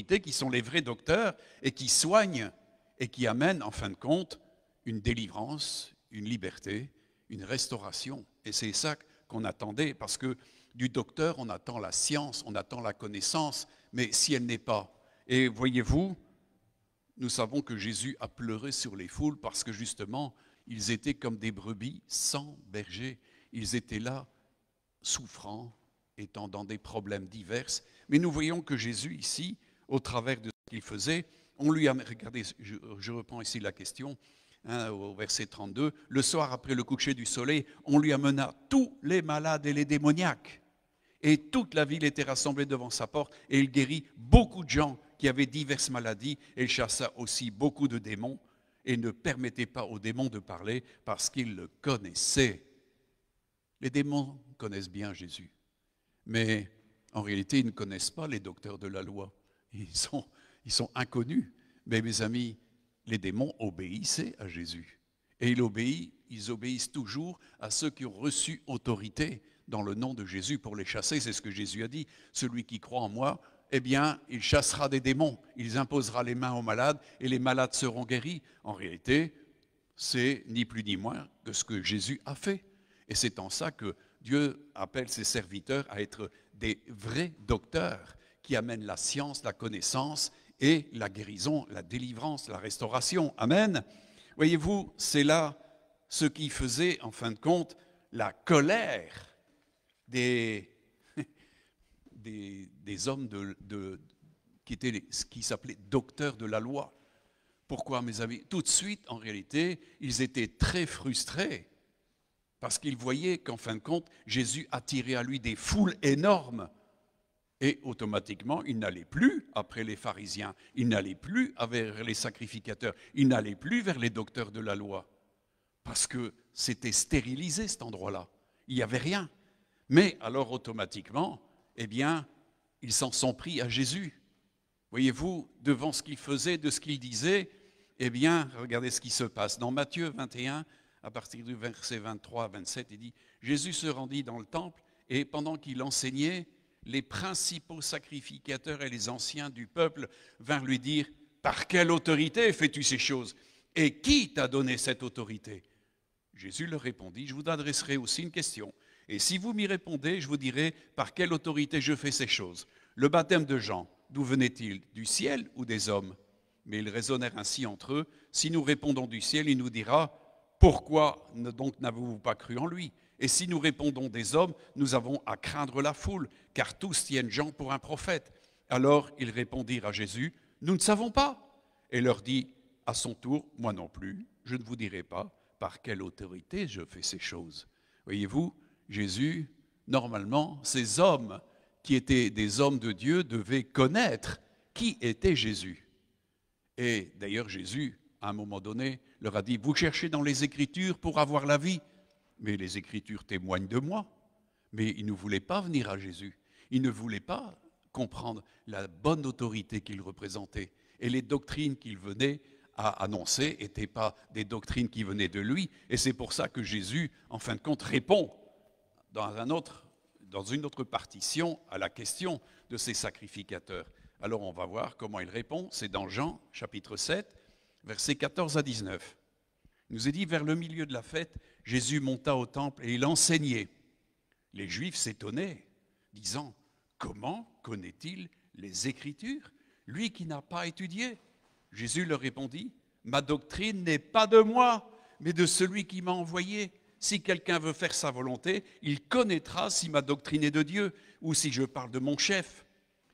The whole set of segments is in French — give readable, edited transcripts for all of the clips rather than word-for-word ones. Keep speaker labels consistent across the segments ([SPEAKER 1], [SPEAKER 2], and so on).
[SPEAKER 1] autorités qui sont les vrais docteurs et qui soignent et qui amènent, en fin de compte, une délivrance, une liberté, une restauration. Et c'est ça qu'on attendait, parce que du docteur, on attend la science, on attend la connaissance, mais si elle n'est pas. Et voyez-vous, nous savons que Jésus a pleuré sur les foules parce que justement, ils étaient comme des brebis sans berger. Ils étaient là, souffrant, étant dans des problèmes divers. Mais nous voyons que Jésus, ici, au travers de ce qu'il faisait, on lui a... Regardez, je reprends ici la question, au verset 32. Le soir, après le coucher du soleil, on lui amena tous les malades et les démoniaques. Et toute la ville était rassemblée devant sa porte, et il guérit beaucoup de gens qui avaient diverses maladies, et il chassa aussi beaucoup de démons, et ne permettait pas aux démons de parler, parce qu'ils le connaissaient. Les démons connaissent bien Jésus, mais en réalité, ils ne connaissent pas les docteurs de la loi. Ils sont inconnus. Mais mes amis, les démons obéissaient à Jésus. Et ils obéissent toujours à ceux qui ont reçu autorité dans le nom de Jésus pour les chasser. C'est ce que Jésus a dit. Celui qui croit en moi, eh bien, il chassera des démons. Il imposera les mains aux malades et les malades seront guéris. En réalité, c'est ni plus ni moins que ce que Jésus a fait. Et c'est en ça que Dieu appelle ses serviteurs à être des vrais docteurs qui amènent la science, la connaissance et la guérison, la délivrance, la restauration. Amen. Voyez-vous, c'est là ce qui faisait, en fin de compte, la colère des hommes qui s'appelaient docteurs de la loi. Pourquoi, mes amis? Tout de suite, en réalité, ils étaient très frustrés parce qu'ils voyaient qu'en fin de compte, Jésus attirait à lui des foules énormes. Et automatiquement, il n'allait plus après les pharisiens, il n'allait plus vers les sacrificateurs, il n'allait plus vers les docteurs de la loi. Parce que c'était stérilisé cet endroit-là. Il n'y avait rien. Mais alors automatiquement, eh bien, ils s'en sont pris à Jésus. Voyez-vous, devant ce qu'il faisait, de ce qu'il disait, eh bien, regardez ce qui se passe. Dans Matthieu 21, à partir du verset 23 à 27, il dit « Jésus se rendit dans le temple et pendant qu'il enseignait, les principaux sacrificateurs et les anciens du peuple vinrent lui dire « Par quelle autorité fais-tu ces choses? Et qui t'a donné cette autorité ?» Jésus leur répondit « Je vous adresserai aussi une question. Et si vous m'y répondez, je vous dirai par quelle autorité je fais ces choses. Le baptême de Jean, d'où venait-il? Du ciel ou des hommes? » Mais ils raisonnèrent ainsi entre eux. Si nous répondons du ciel, il nous dira « Pourquoi donc n'avez-vous pas cru en lui? Et si nous répondons des hommes, nous avons à craindre la foule, car tous tiennent Jean pour un prophète. » Alors ils répondirent à Jésus « Nous ne savons pas. » Et leur dit à son tour « Moi non plus, je ne vous dirai pas par quelle autorité je fais ces choses. » Voyez-vous, Jésus, normalement, ces hommes qui étaient des hommes de Dieu devaient connaître qui était Jésus. Et d'ailleurs, Jésus, à un moment donné, leur a dit « Vous cherchez dans les Écritures pour avoir la vie. » Mais les Écritures témoignent de moi. Mais ils ne voulaient pas venir à Jésus. Ils ne voulaient pas comprendre la bonne autorité qu'il représentait. Et les doctrines qu'il venait à annoncer n'étaient pas des doctrines qui venaient de lui. Et c'est pour ça que Jésus, en fin de compte, répond dans une autre partition à la question de ces sacrificateurs. Alors on va voir comment il répond. C'est dans Jean, chapitre 7, versets 14 à 19. Il nous est dit, vers le milieu de la fête, Jésus monta au temple et il enseignait. Les Juifs s'étonnaient, disant, « Comment connaît-il les Écritures, lui qui n'a pas étudié ?» Jésus leur répondit, « Ma doctrine n'est pas de moi, mais de celui qui m'a envoyé. Si quelqu'un veut faire sa volonté, il connaîtra si ma doctrine est de Dieu ou si je parle de mon chef.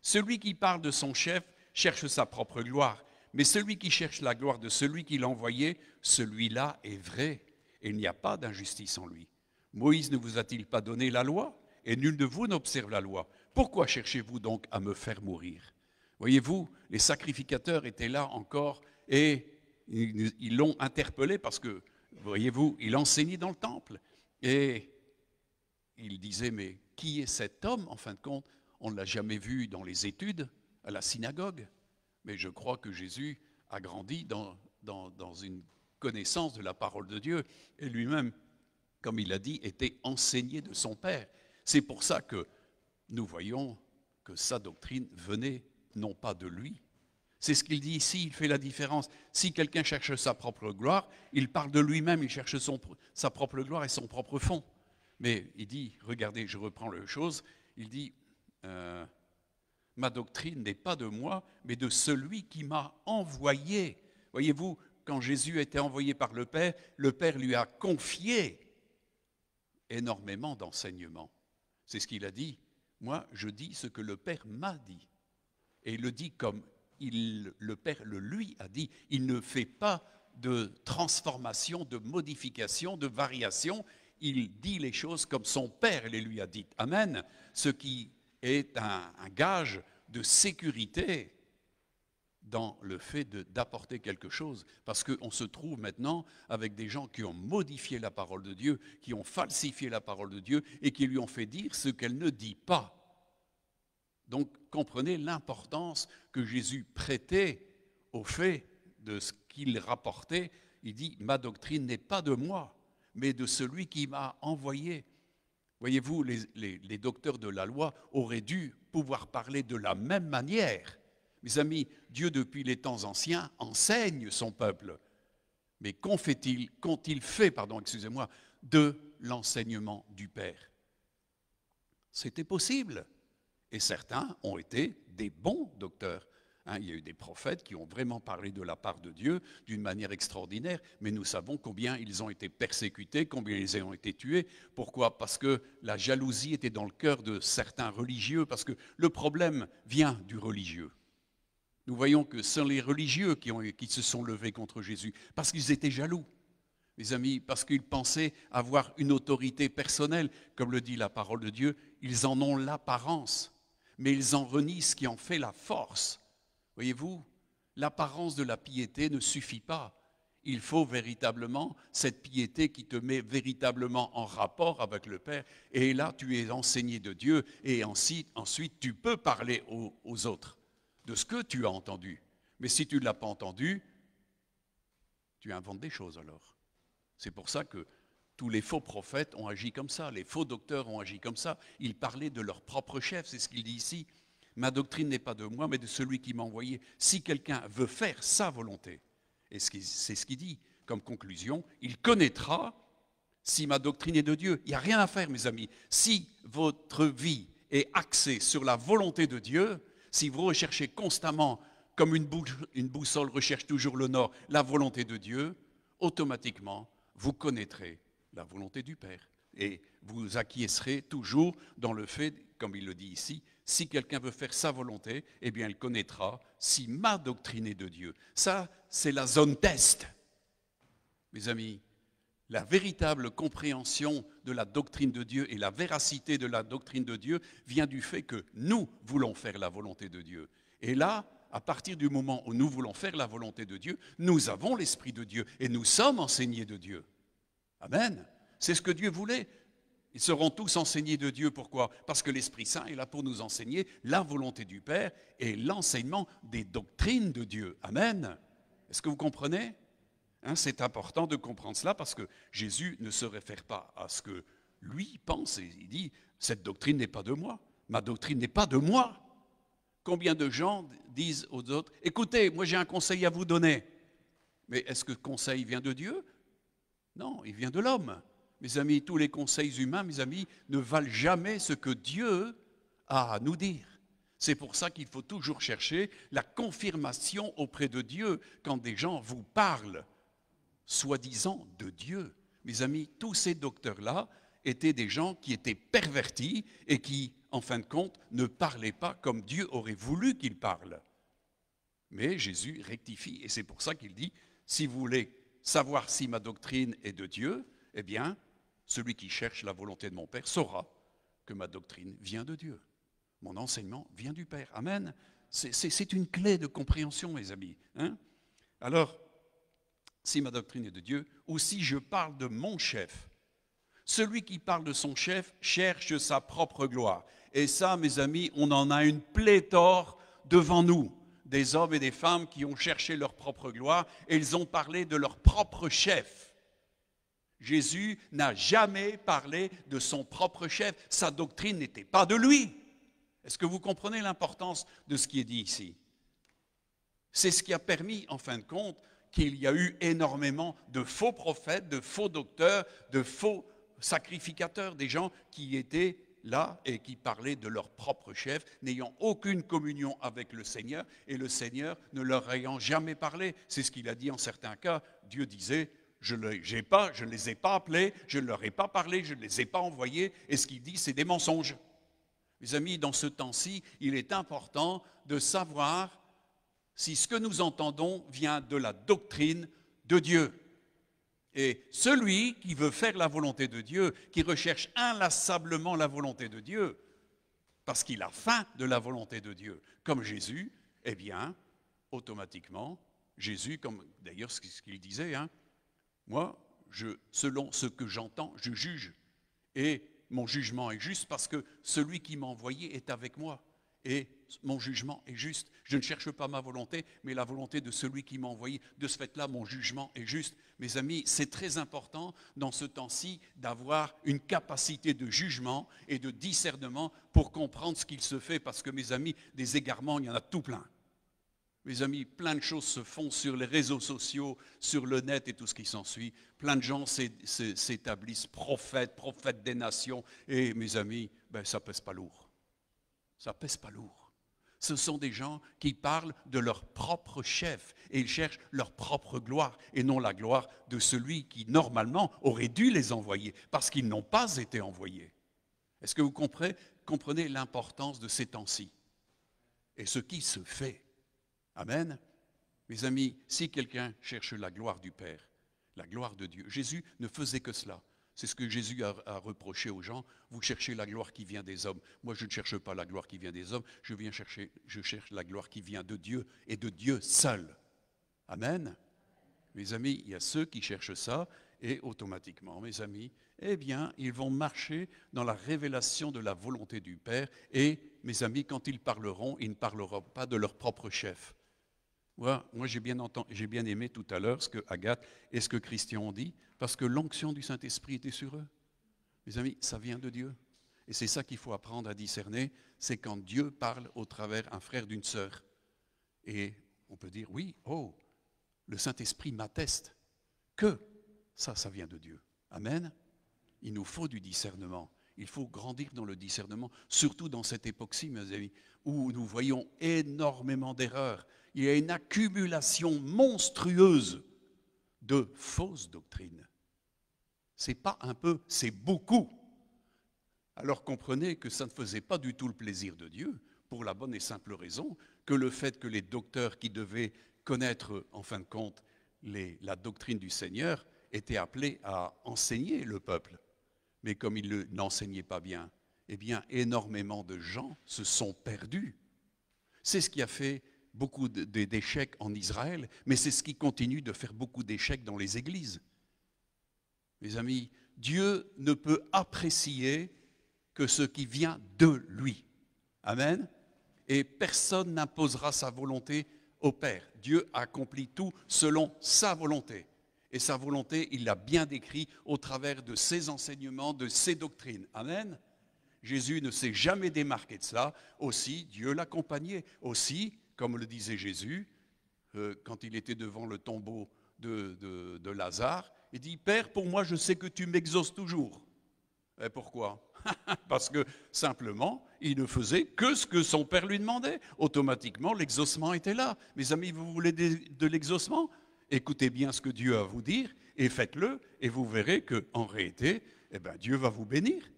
[SPEAKER 1] Celui qui parle de son chef cherche sa propre gloire. Mais celui qui cherche la gloire de celui qui l'a envoyé, celui-là est vrai, et il n'y a pas d'injustice en lui. Moïse ne vous a-t-il pas donné la loi? Et nul de vous n'observe la loi. Pourquoi cherchez-vous donc à me faire mourir? » Voyez-vous, les sacrificateurs étaient là encore, et ils l'ont interpellé parce que, voyez-vous, il enseignait dans le temple. Et il disait, mais qui est cet homme, en fin de compte? On ne l'a jamais vu dans les études, à la synagogue. Mais je crois que Jésus a grandi dans une connaissance de la parole de Dieu. Et lui-même, comme il a dit, était enseigné de son Père. C'est pour ça que nous voyons que sa doctrine venait non pas de lui. C'est ce qu'il dit ici, il fait la différence. Si quelqu'un cherche sa propre gloire, il parle de lui-même, il cherche sa propre gloire et son propre fond. Mais il dit, regardez, je reprends la chose, il dit, ma doctrine n'est pas de moi, mais de celui qui m'a envoyé. Voyez-vous, quand Jésus était envoyé par le Père lui a confié énormément d'enseignements. C'est ce qu'il a dit. Moi, je dis ce que le Père m'a dit. Et il le dit comme le Père le lui a dit. Il ne fait pas de transformation, de modification, de variation. Il dit les choses comme son Père les lui a dites. Amen. Ce qui est un gage de sécurité dans le fait d'apporter quelque chose. Parce qu'on se trouve maintenant avec des gens qui ont modifié la parole de Dieu, qui ont falsifié la parole de Dieu et qui lui ont fait dire ce qu'elle ne dit pas. Donc, comprenez l'importance que Jésus prêtait au fait de ce qu'il rapportait. Il dit, ma doctrine n'est pas de moi, mais de celui qui m'a envoyé. Voyez-vous, les docteurs de la loi auraient dû pouvoir parler de la même manière. Mes amis, Dieu, depuis les temps anciens, enseigne son peuple. Mais qu'ont-ils fait, de l'enseignement du Père? C'était possible. Et certains ont été des bons docteurs. Il y a eu des prophètes qui ont vraiment parlé de la part de Dieu d'une manière extraordinaire, mais nous savons combien ils ont été persécutés, combien ils ont été tués. Pourquoi? Parce que la jalousie était dans le cœur de certains religieux, parce que le problème vient du religieux. Nous voyons que ce sont les religieux qui se sont levés contre Jésus, parce qu'ils étaient jaloux, mes amis, parce qu'ils pensaient avoir une autorité personnelle. Comme le dit la parole de Dieu, ils en ont l'apparence, mais ils en renient ce qui en fait la force. Voyez-vous, l'apparence de la piété ne suffit pas. Il faut véritablement cette piété qui te met véritablement en rapport avec le Père. Et là, tu es enseigné de Dieu et ensuite tu peux parler aux autres de ce que tu as entendu. Mais si tu ne l'as pas entendu, tu inventes des choses alors. C'est pour ça que tous les faux prophètes ont agi comme ça, les faux docteurs ont agi comme ça. Ils parlaient de leur propre chef, c'est ce qu'il dit ici. Ma doctrine n'est pas de moi, mais de celui qui m'a envoyé. Si quelqu'un veut faire sa volonté, et c'est ce qu'il dit comme conclusion, il connaîtra si ma doctrine est de Dieu. Il n'y a rien à faire, mes amis. Si votre vie est axée sur la volonté de Dieu, si vous recherchez constamment, comme une boussole recherche toujours le nord, la volonté de Dieu, automatiquement, vous connaîtrez la volonté du Père. Et vous acquiescerez toujours dans le fait, comme il le dit ici, si quelqu'un veut faire sa volonté, eh bien il connaîtra si ma doctrine est de Dieu. Ça, c'est la zone test. Mes amis, la véritable compréhension de la doctrine de Dieu et la véracité de la doctrine de Dieu vient du fait que nous voulons faire la volonté de Dieu. Et là, à partir du moment où nous voulons faire la volonté de Dieu, nous avons l'Esprit de Dieu et nous sommes enseignés de Dieu. Amen. C'est ce que Dieu voulait. Ils seront tous enseignés de Dieu. Pourquoi? Parce que l'Esprit Saint est là pour nous enseigner la volonté du Père et l'enseignement des doctrines de Dieu. Amen. Est-ce que vous comprenez? C'est important de comprendre cela parce que Jésus ne se réfère pas à ce que lui pense. Et il dit, cette doctrine n'est pas de moi. Ma doctrine n'est pas de moi. Combien de gens disent aux autres, écoutez, moi j'ai un conseil à vous donner. Mais est-ce que le conseil vient de Dieu? Non, il vient de l'homme. Mes amis, tous les conseils humains, mes amis, ne valent jamais ce que Dieu a à nous dire. C'est pour ça qu'il faut toujours chercher la confirmation auprès de Dieu quand des gens vous parlent, soi-disant de Dieu. Mes amis, tous ces docteurs-là étaient des gens qui étaient pervertis et qui, en fin de compte, ne parlaient pas comme Dieu aurait voulu qu'ils parlent. Mais Jésus rectifie et c'est pour ça qu'il dit, si vous voulez savoir si ma doctrine est de Dieu, eh bien, celui qui cherche la volonté de mon Père saura que ma doctrine vient de Dieu. Mon enseignement vient du Père. Amen. C'est une clé de compréhension, mes amis. Alors, si ma doctrine est de Dieu, ou si je parle de mon chef, celui qui parle de son chef cherche sa propre gloire. Et ça, mes amis, on en a une pléthore devant nous. Des hommes et des femmes qui ont cherché leur propre gloire et ils ont parlé de leur propre chef. Jésus n'a jamais parlé de son propre chef. Sa doctrine n'était pas de lui. Est-ce que vous comprenez l'importance de ce qui est dit ici? C'est ce qui a permis, en fin de compte, qu'il y a eu énormément de faux prophètes, de faux docteurs, de faux sacrificateurs, des gens qui étaient là et qui parlaient de leur propre chef, n'ayant aucune communion avec le Seigneur, et le Seigneur ne leur ayant jamais parlé. C'est ce qu'il a dit en certains cas. Dieu disait, je ne les ai pas appelés, je ne leur ai pas parlé, je ne les ai pas envoyés, et ce qu'il dit, c'est des mensonges. Mes amis, dans ce temps-ci, il est important de savoir si ce que nous entendons vient de la doctrine de Dieu. Et celui qui veut faire la volonté de Dieu, qui recherche inlassablement la volonté de Dieu, parce qu'il a faim de la volonté de Dieu, comme Jésus, eh bien, automatiquement, Jésus, comme d'ailleurs ce qu'il disait, moi, selon ce que j'entends, je juge. Et mon jugement est juste parce que celui qui m'a envoyé est avec moi. Et mon jugement est juste. Je ne cherche pas ma volonté, mais la volonté de celui qui m'a envoyé. De ce fait-là, mon jugement est juste. Mes amis, c'est très important dans ce temps-ci d'avoir une capacité de jugement et de discernement pour comprendre ce qu'il se fait. Parce que, mes amis, des égarements, il y en a tout plein. Mes amis, plein de choses se font sur les réseaux sociaux, sur le net et tout ce qui s'ensuit. Plein de gens s'établissent prophètes des nations. Et mes amis, ça pèse pas lourd. Ça pèse pas lourd. Ce sont des gens qui parlent de leur propre chef et ils cherchent leur propre gloire et non la gloire de celui qui normalement aurait dû les envoyer parce qu'ils n'ont pas été envoyés. Est-ce que vous comprenez l'importance de ces temps-ci et ce qui se fait? Amen. Mes amis, si quelqu'un cherche la gloire du Père, la gloire de Dieu, Jésus ne faisait que cela. C'est ce que Jésus a reproché aux gens. Vous cherchez la gloire qui vient des hommes. Moi, je ne cherche pas la gloire qui vient des hommes. Je cherche la gloire qui vient de Dieu et de Dieu seul. Amen. Mes amis, il y a ceux qui cherchent ça et automatiquement, mes amis, eh bien, ils vont marcher dans la révélation de la volonté du Père. Et, mes amis, quand ils ne parleront pas de leur propre chef. Moi, j'ai bien aimé tout à l'heure ce que Agathe et ce que Christian ont dit, parce que l'onction du Saint-Esprit était sur eux. Mes amis, ça vient de Dieu. Et c'est ça qu'il faut apprendre à discerner, c'est quand Dieu parle au travers un frère d'une sœur. Et on peut dire, oui, le Saint-Esprit m'atteste que ça vient de Dieu. Amen. Il nous faut du discernement. Il faut grandir dans le discernement, surtout dans cette époque-ci, mes amis, où nous voyons énormément d'erreurs. Il y a une accumulation monstrueuse de fausses doctrines. C'est pas un peu, c'est beaucoup. Alors comprenez que ça ne faisait pas du tout le plaisir de Dieu, pour la bonne et simple raison que le fait que les docteurs qui devaient connaître, en fin de compte, la doctrine du Seigneur, étaient appelés à enseigner le peuple. Mais comme ils n'enseignaient pas bien, eh bien, énormément de gens se sont perdus. C'est ce qui a fait beaucoup d'échecs en Israël, mais c'est ce qui continue de faire beaucoup d'échecs dans les églises. Mes amis, Dieu ne peut apprécier que ce qui vient de lui. Amen. Et personne n'imposera sa volonté au Père. Dieu accomplit tout selon sa volonté. Et sa volonté, il l'a bien décrit au travers de ses enseignements, de ses doctrines. Amen. Jésus ne s'est jamais démarqué de cela. Aussi, Dieu l'accompagnait. Aussi, comme le disait Jésus, quand il était devant le tombeau de Lazare, il dit, « Père, pour moi, je sais que tu m'exauces toujours. » Et pourquoi? Parce que simplement, il ne faisait que ce que son Père lui demandait. Automatiquement, l'exaucement était là. Mes amis, vous voulez de l'exaucement? Écoutez bien ce que Dieu a à vous dire et faites-le et vous verrez qu'en réalité, Dieu va vous bénir.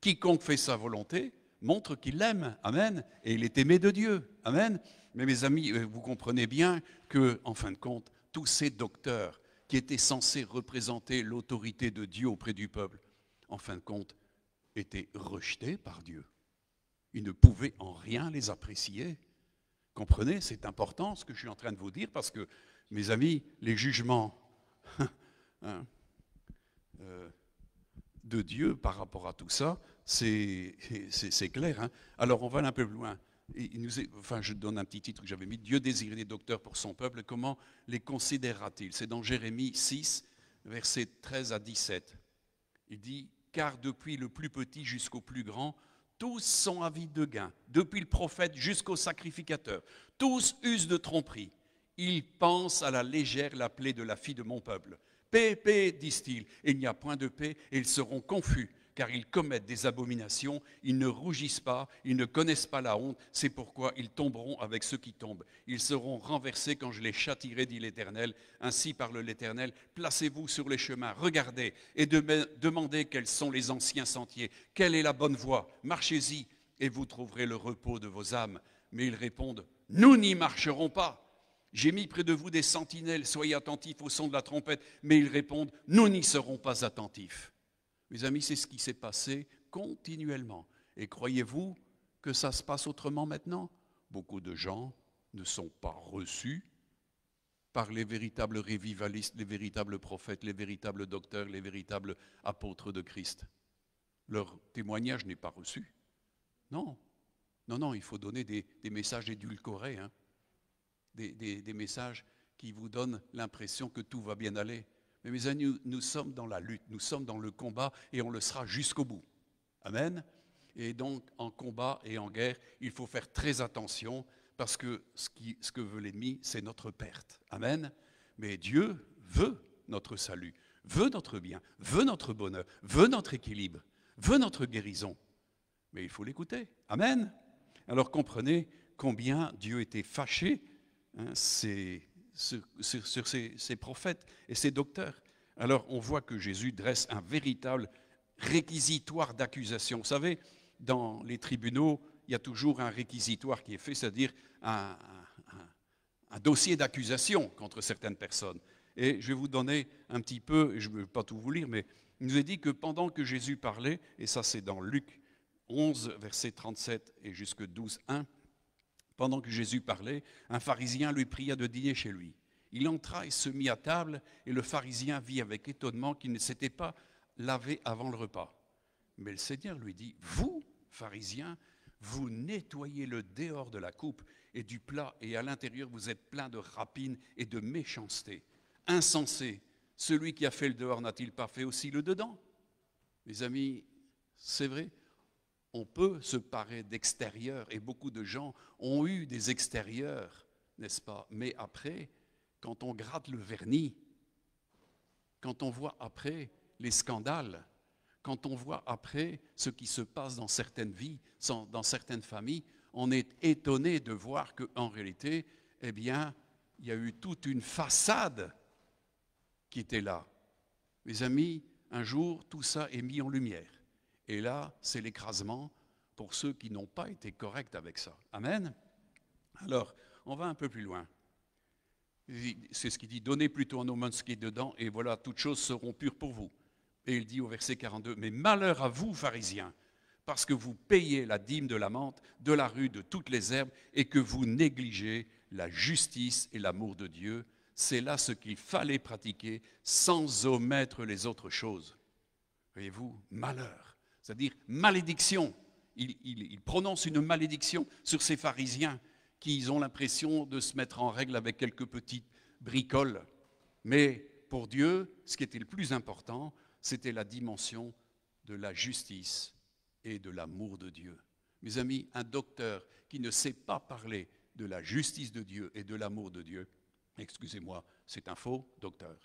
[SPEAKER 1] Quiconque fait sa volonté montre qu'il l'aime. Amen. Et il est aimé de Dieu. Amen. Mais mes amis, vous comprenez bien que, en fin de compte, tous ces docteurs qui étaient censés représenter l'autorité de Dieu auprès du peuple, en fin de compte, étaient rejetés par Dieu. Ils ne pouvaient en rien les apprécier. Comprenez, c'est important ce que je suis en train de vous dire parce que, mes amis, les jugements de Dieu par rapport à tout ça, c'est clair. Alors, on va aller un peu plus loin. Je donne un petit titre que j'avais mis. Dieu désirait des docteurs pour son peuple. Comment les considérera-t-il? C'est dans Jérémie 6, versets 13 à 17. Il dit, « Car depuis le plus petit jusqu'au plus grand, Tous sont avides de gain, depuis le prophète jusqu'au sacrificateur. Tous usent de tromperie. Ils pensent à la légère la plaie de la fille de mon peuple. Paix, paix, disent-ils, et il n'y a point de paix, et ils seront confus, car ils commettent des abominations, ils ne rougissent pas, ils ne connaissent pas la honte, c'est pourquoi ils tomberont avec ceux qui tombent. Ils seront renversés quand je les châtierai, dit l'Éternel. Ainsi parle l'Éternel, placez-vous sur les chemins, regardez, et demandez quels sont les anciens sentiers, quelle est la bonne voie, marchez-y, et vous trouverez le repos de vos âmes. Mais ils répondent, nous n'y marcherons pas. J'ai mis près de vous des sentinelles, soyez attentifs au son de la trompette. Mais ils répondent, nous n'y serons pas attentifs. Mes amis, c'est ce qui s'est passé continuellement. Et croyez-vous que ça se passe autrement maintenant? Beaucoup de gens ne sont pas reçus par les véritables révivalistes, les véritables prophètes, les véritables docteurs, les véritables apôtres de Christ. Leur témoignage n'est pas reçu. Non, non, il faut donner des messages édulcorés, hein. Des messages qui vous donnent l'impression que tout va bien aller. Mais mes amis, nous sommes dans la lutte, nous sommes dans le combat et on le sera jusqu'au bout. Amen. Et donc, en combat et en guerre, il faut faire très attention parce que ce que veut l'ennemi, c'est notre perte. Amen. Mais Dieu veut notre salut, veut notre bien, veut notre bonheur, veut notre équilibre, veut notre guérison. Mais il faut l'écouter. Amen. Alors comprenez combien Dieu était fâché, hein, sur ces prophètes et ces docteurs. Alors on voit que Jésus dresse un véritable réquisitoire d'accusation. Vous savez, dans les tribunaux, il y a toujours un réquisitoire qui est fait, c'est-à-dire un dossier d'accusation contre certaines personnes. Et je vais vous donner un petit peu, je ne vais pas tout vous lire, mais il nous est dit que pendant que Jésus parlait, et ça c'est dans Luc 11, verset 37 et jusque 12, 1, pendant que Jésus parlait, un pharisien lui pria de dîner chez lui. Il entra et se mit à table, et le pharisien vit avec étonnement qu'il ne s'était pas lavé avant le repas. Mais le Seigneur lui dit, vous, pharisiens, vous nettoyez le dehors de la coupe et du plat, et à l'intérieur vous êtes plein de rapines et de méchanceté. Insensé, celui qui a fait le dehors n'a-t-il pas fait aussi le dedans? Mes amis, c'est vrai. On peut se parer d'extérieur, et beaucoup de gens ont eu des extérieurs, n'est-ce pas? Mais après, quand on gratte le vernis, quand on voit après les scandales, quand on voit après ce qui se passe dans certaines vies, dans certaines familles, on est étonné de voir qu'en réalité, eh bien, il y a eu toute une façade qui était là. Mes amis, un jour, tout ça est mis en lumière. Et là, c'est l'écrasement pour ceux qui n'ont pas été corrects avec ça. Amen. Alors, on va un peu plus loin. C'est ce qu'il dit, donnez plutôt à nos mains ce qui est dedans, et voilà, toutes choses seront pures pour vous. Et il dit au verset 42, mais malheur à vous, pharisiens, parce que vous payez la dîme de la menthe, de la rue, de toutes les herbes, et que vous négligez la justice et l'amour de Dieu. C'est là ce qu'il fallait pratiquer, sans omettre les autres choses. Voyez-vous, malheur, c'est-à-dire malédiction. Il prononce une malédiction sur ces pharisiens qui ont l'impression de se mettre en règle avec quelques petites bricoles. Mais pour Dieu, ce qui était le plus important, c'était la dimension de la justice et de l'amour de Dieu. Mes amis, un docteur qui ne sait pas parler de la justice de Dieu et de l'amour de Dieu, excusez-moi, c'est un faux docteur,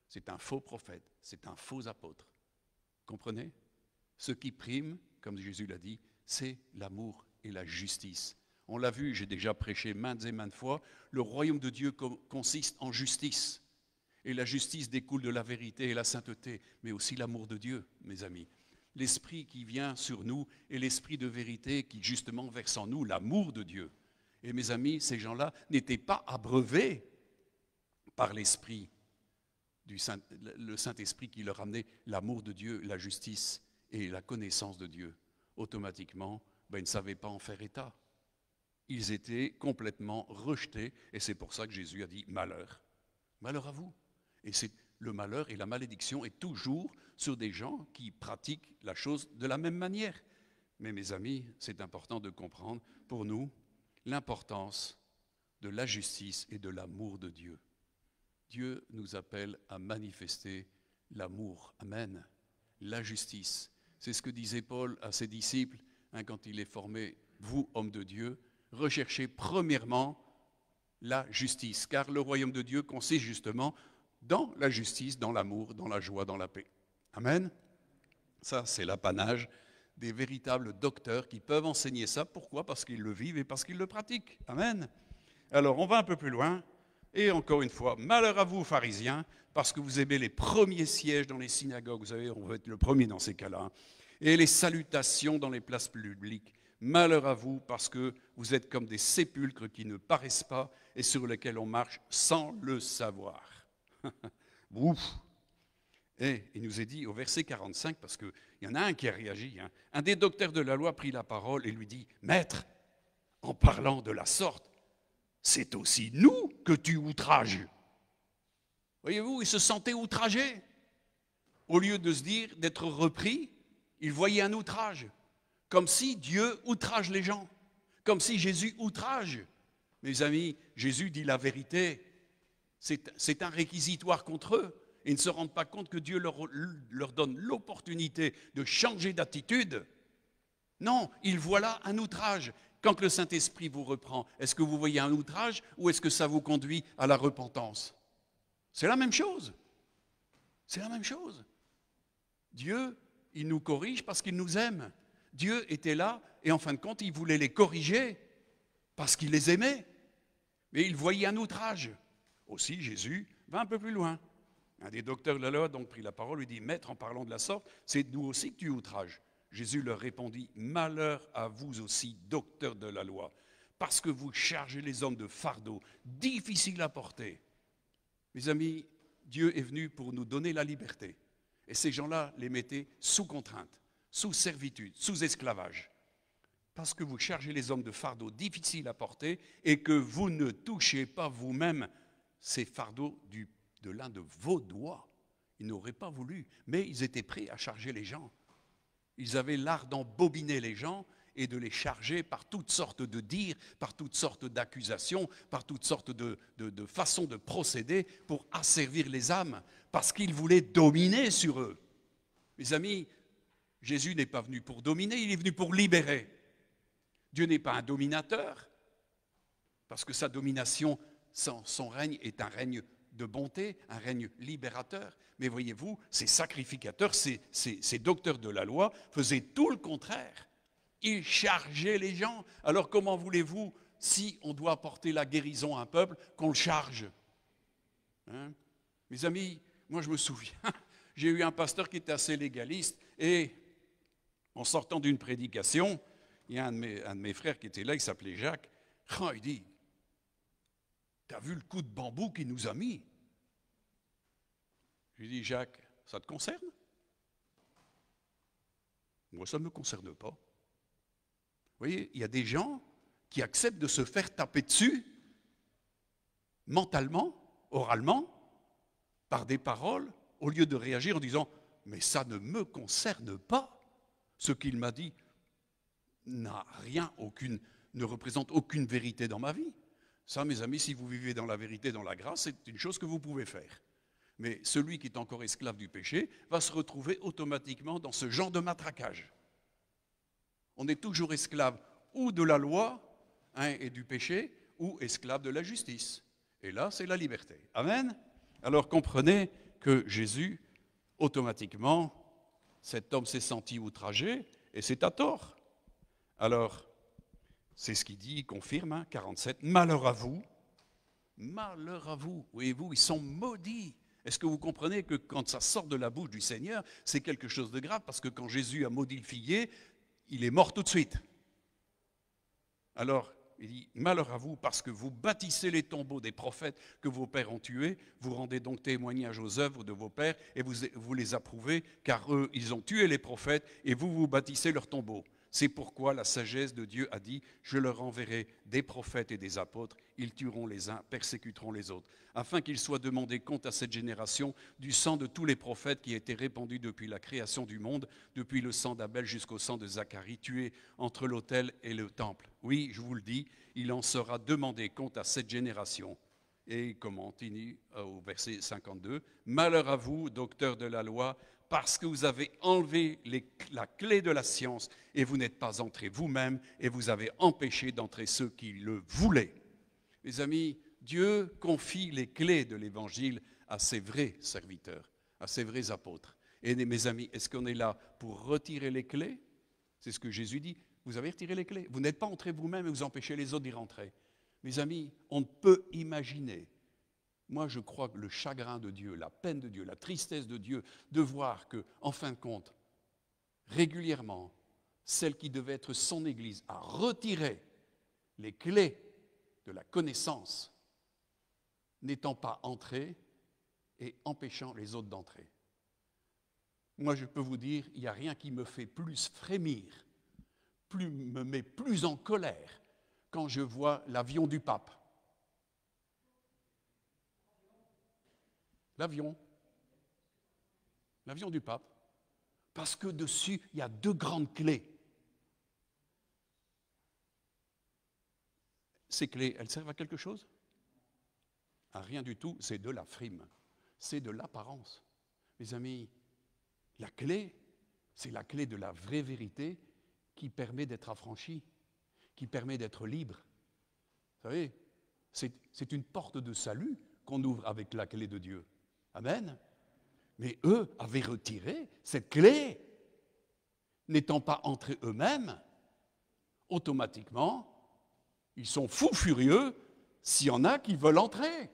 [SPEAKER 1] c'est un faux prophète, c'est un faux apôtre. Comprenez? Ce qui prime, comme Jésus l'a dit, c'est l'amour et la justice. On l'a vu, j'ai déjà prêché maintes et maintes fois, le royaume de Dieu consiste en justice. Et la justice découle de la vérité et la sainteté, mais aussi l'amour de Dieu, mes amis. L'esprit qui vient sur nous est l'esprit de vérité qui justement verse en nous l'amour de Dieu. Et mes amis, ces gens-là n'étaient pas abreuvés par l'esprit, le Saint-Esprit qui leur amenait l'amour de Dieu, la justice et la connaissance de Dieu. Automatiquement, ils ne savaient pas en faire état. Ils étaient complètement rejetés, et c'est pour ça que Jésus a dit « malheur ». Malheur à vous. Et c'est le malheur et la malédiction est toujours sur des gens qui pratiquent la chose de la même manière. Mais mes amis, c'est important de comprendre pour nous l'importance de la justice et de l'amour de Dieu. Dieu nous appelle à manifester l'amour. Amen. La justice. C'est ce que disait Paul à ses disciples quand il est formé, vous, hommes de Dieu, recherchez premièrement la justice, car le royaume de Dieu consiste justement dans la justice, dans l'amour, dans la joie, dans la paix. Amen. Ça, c'est l'apanage des véritables docteurs qui peuvent enseigner ça. Pourquoi? Parce qu'ils le vivent et parce qu'ils le pratiquent. Amen. Alors, on va un peu plus loin. Et encore une fois, malheur à vous, pharisiens, parce que vous aimez les premiers sièges dans les synagogues. Vous savez, on veut être le premier dans ces cas-là. Et les salutations dans les places publiques. Malheur à vous, parce que vous êtes comme des sépulcres qui ne paraissent pas et sur lesquels on marche sans le savoir. Ouf. Et il nous est dit au verset 45, parce qu'il y en a un qui a réagi, un des docteurs de la loi prit la parole et lui dit, « Maître, en parlant de la sorte, c'est aussi nous que tu outrages. » Voyez-vous, il se sentait outragé. Au lieu de se dire, d'être repris, il voyait un outrage. Comme si Dieu outrage les gens. Comme si Jésus outrage. Mes amis, Jésus dit la vérité. C'est un réquisitoire contre eux. Ils ne se rendent pas compte que Dieu leur donne l'opportunité de changer d'attitude. Non, ils voient là un outrage. Quand le Saint-Esprit vous reprend, est-ce que vous voyez un outrage ou est-ce que ça vous conduit à la repentance? C'est la même chose. C'est la même chose. Dieu, il nous corrige parce qu'il nous aime. Dieu était là et en fin de compte, il voulait les corriger parce qu'il les aimait. Mais il voyait un outrage. Aussi, Jésus va un peu plus loin. Un des docteurs de la loi donc prit la parole, lui dit, « Maître, en parlant de la sorte, c'est nous aussi que tu outrages. » Jésus leur répondit, « Malheur à vous aussi, docteurs de la loi, parce que vous chargez les hommes de fardeaux difficiles à porter. » Mes amis, Dieu est venu pour nous donner la liberté. Et ces gens-là les mettaient sous contrainte, sous servitude, sous esclavage. Parce que vous chargez les hommes de fardeaux difficiles à porter et que vous ne touchez pas vous-même ces fardeaux de l'un de vos doigts. Ils n'auraient pas voulu, mais ils étaient prêts à charger les gens. Ils avaient l'art d'embobiner les gens et de les charger par toutes sortes de dires, par toutes sortes d'accusations, par toutes sortes de façons de procéder pour asservir les âmes, parce qu'ils voulaient dominer sur eux. Mes amis, Jésus n'est pas venu pour dominer, il est venu pour libérer. Dieu n'est pas un dominateur, parce que sa domination, son règne est un règne de bonté, un règne libérateur. Mais voyez-vous, ces sacrificateurs, ces docteurs de la loi faisaient tout le contraire. Ils chargeaient les gens. Alors comment voulez-vous, si on doit apporter la guérison à un peuple, qu'on le charge? Mes amis, moi je me souviens, j'ai eu un pasteur qui était assez légaliste et en sortant d'une prédication, il y a un de mes frères qui était là, il s'appelait Jacques. Oh, il dit, « T'as vu le coup de bambou qu'il nous a mis? » Je lui dis, « Jacques, ça te concerne? » Moi, ça ne me concerne pas. Vous voyez, il y a des gens qui acceptent de se faire taper dessus, mentalement, oralement, par des paroles, au lieu de réagir en disant, « Mais ça ne me concerne pas. Ce qu'il m'a dit n'a rien, ne représente aucune vérité dans ma vie. » Ça, mes amis, si vous vivez dans la vérité, dans la grâce, c'est une chose que vous pouvez faire. Mais celui qui est encore esclave du péché va se retrouver automatiquement dans ce genre de matraquage. On est toujours esclave ou de la loi et du péché, ou esclave de la justice. Et là, c'est la liberté. Amen. Alors comprenez que Jésus, automatiquement, cet homme s'est senti outragé, et c'est à tort. Alors, c'est ce qu'il dit, il confirme, 47, « Malheur à vous, malheur à vous. » Voyez-vous, ils sont maudits. Est-ce que vous comprenez que quand ça sort de la bouche du Seigneur, c'est quelque chose de grave, parce que quand Jésus a maudit le figuier, il est mort tout de suite. Alors, il dit, « Malheur à vous, parce que vous bâtissez les tombeaux des prophètes que vos pères ont tués, vous rendez donc témoignage aux œuvres de vos pères, et vous les approuvez, car eux, ils ont tué les prophètes, et vous bâtissez leurs tombeaux. C'est pourquoi la sagesse de Dieu a dit, « Je leur enverrai des prophètes et des apôtres, ils tueront les uns, persécuteront les autres, afin qu'il soit demandé compte à cette génération du sang de tous les prophètes qui a été répandu depuis la création du monde, depuis le sang d'Abel jusqu'au sang de Zacharie, tué entre l'autel et le temple. Oui, je vous le dis, il en sera demandé compte à cette génération. » Et il continue au verset 52, « Malheur à vous, docteurs de la loi, parce que vous avez enlevé la clé de la science et vous n'êtes pas entré vous-même et vous avez empêché d'entrer ceux qui le voulaient. Mes amis, Dieu confie les clés de l'Évangile à ses vrais serviteurs, à ses vrais apôtres. Et mes amis, est-ce qu'on est là pour retirer les clés? C'est ce que Jésus dit. Vous avez retiré les clés. Vous n'êtes pas entré vous-même et vous empêchez les autres d'y rentrer. Mes amis, on ne peut imaginer. Moi, je crois que le chagrin de Dieu, la peine de Dieu, la tristesse de Dieu, de voir que, en fin de compte, régulièrement, celle qui devait être son Église a retiré les clés de la connaissance, n'étant pas entrée et empêchant les autres d'entrer. Moi, je peux vous dire, il n'y a rien qui me fait plus frémir, me met plus en colère quand je vois l'avion du pape. L'avion du pape. Parce que dessus, il y a 2 grandes clés. Ces clés, elles servent à quelque chose? À rien du tout, c'est de la frime. C'est de l'apparence. Mes amis, la clé, c'est la clé de la vraie vérité qui permet d'être affranchi, qui permet d'être libre. Vous savez, c'est une porte de salut qu'on ouvre avec la clé de Dieu. Amen. Mais eux avaient retiré cette clé. N'étant pas entrés eux-mêmes, automatiquement, ils sont fous furieux s'il y en a qui veulent entrer.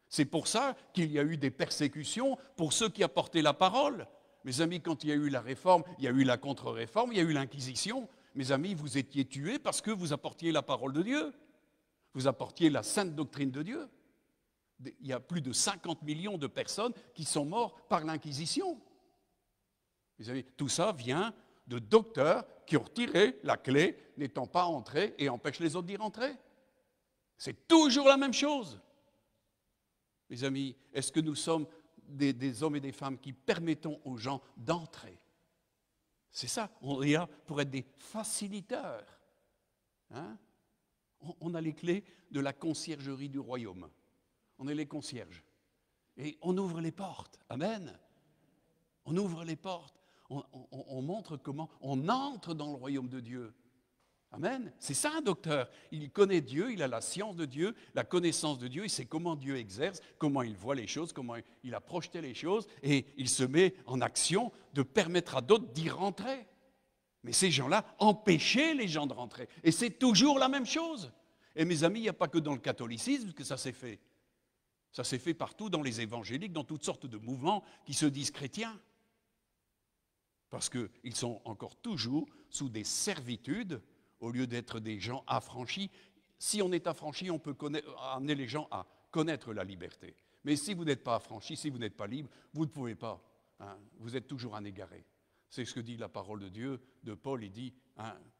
[SPEAKER 1] C'est pour ça qu'il y a eu des persécutions pour ceux qui apportaient la parole. Mes amis, quand il y a eu la réforme, il y a eu la contre-réforme, il y a eu l'inquisition. Mes amis, vous étiez tués parce que vous apportiez la parole de Dieu. Vous apportiez la sainte doctrine de Dieu. Il y a plus de 50 millions de personnes qui sont mortes par l'inquisition. Vous savez, tout ça vient de docteurs qui ont retiré la clé, n'étant pas entrés et empêchent les autres d'y rentrer. C'est toujours la même chose. Mes amis, est-ce que nous sommes des hommes et des femmes qui permettons aux gens d'entrer? C'est ça, on est là pour être des facilitateurs. Hein? On a les clés de la conciergerie du royaume. On est les concierges. Et on ouvre les portes. Amen. On ouvre les portes. On montre comment on entre dans le royaume de Dieu. Amen. C'est ça un docteur. Il connaît Dieu, il a la science de Dieu, la connaissance de Dieu, il sait comment Dieu exerce, comment il voit les choses, comment il a projeté les choses, et il se met en action de permettre à d'autres d'y rentrer. Mais ces gens-là empêchaient les gens de rentrer. Et c'est toujours la même chose. Et mes amis, il n'y a pas que dans le catholicisme que ça s'est fait. Ça s'est fait partout dans les évangéliques, dans toutes sortes de mouvements qui se disent chrétiens. Parce qu'ils sont encore toujours sous des servitudes au lieu d'être des gens affranchis. Si on est affranchi, on peut amener les gens à connaître la liberté. Mais si vous n'êtes pas affranchi, si vous n'êtes pas libre, vous ne pouvez pas. Hein, vous êtes toujours un égaré. C'est ce que dit la parole de Dieu, de Paul. Il dit,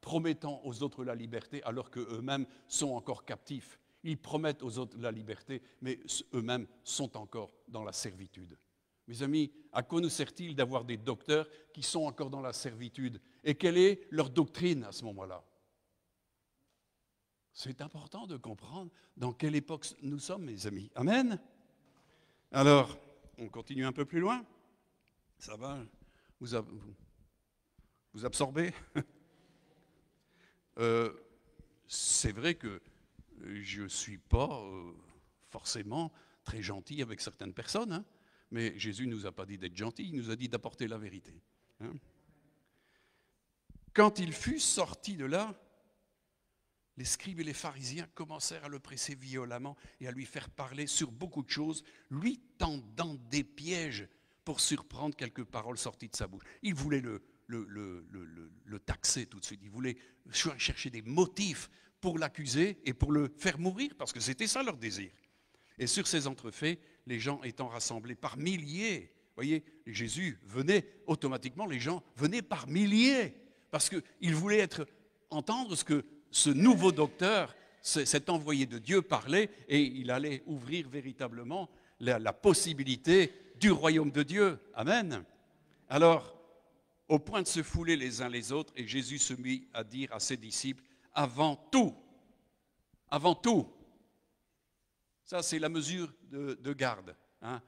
[SPEAKER 1] promettant aux autres la liberté alors qu'eux-mêmes sont encore captifs. Ils promettent aux autres la liberté, mais eux-mêmes sont encore dans la servitude. Mes amis, à quoi nous sert-il d'avoir des docteurs qui sont encore dans la servitude? Et quelle est leur doctrine à ce moment-là? C'est important de comprendre dans quelle époque nous sommes, mes amis. Amen. Alors, on continue un peu plus loin. Ça va? Vous absorbez? C'est vrai que je ne suis pas forcément très gentil avec certaines personnes, hein, mais Jésus ne nous a pas dit d'être gentil, il nous a dit d'apporter la vérité. Hein. Quand il fut sorti de là, les scribes et les pharisiens commencèrent à le presser violemment et à lui faire parler sur beaucoup de choses, lui tendant des pièges pour surprendre quelques paroles sorties de sa bouche. Ils voulaient le taxer tout de suite, ils voulaient chercher des motifs pour l'accuser et pour le faire mourir, parce que c'était ça leur désir. Et sur ces entrefaits, les gens étant rassemblés par milliers, vous voyez, Jésus venait automatiquement, les gens venaient par milliers, parce qu'ils voulaient entendre ce que ce nouveau docteur, cet envoyé de Dieu parlait, et il allait ouvrir véritablement la possibilité du royaume de Dieu. Amen. Alors, au point de se fouler les uns les autres, et Jésus se mit à dire à ses disciples, avant tout, ça c'est la mesure de garde, hein,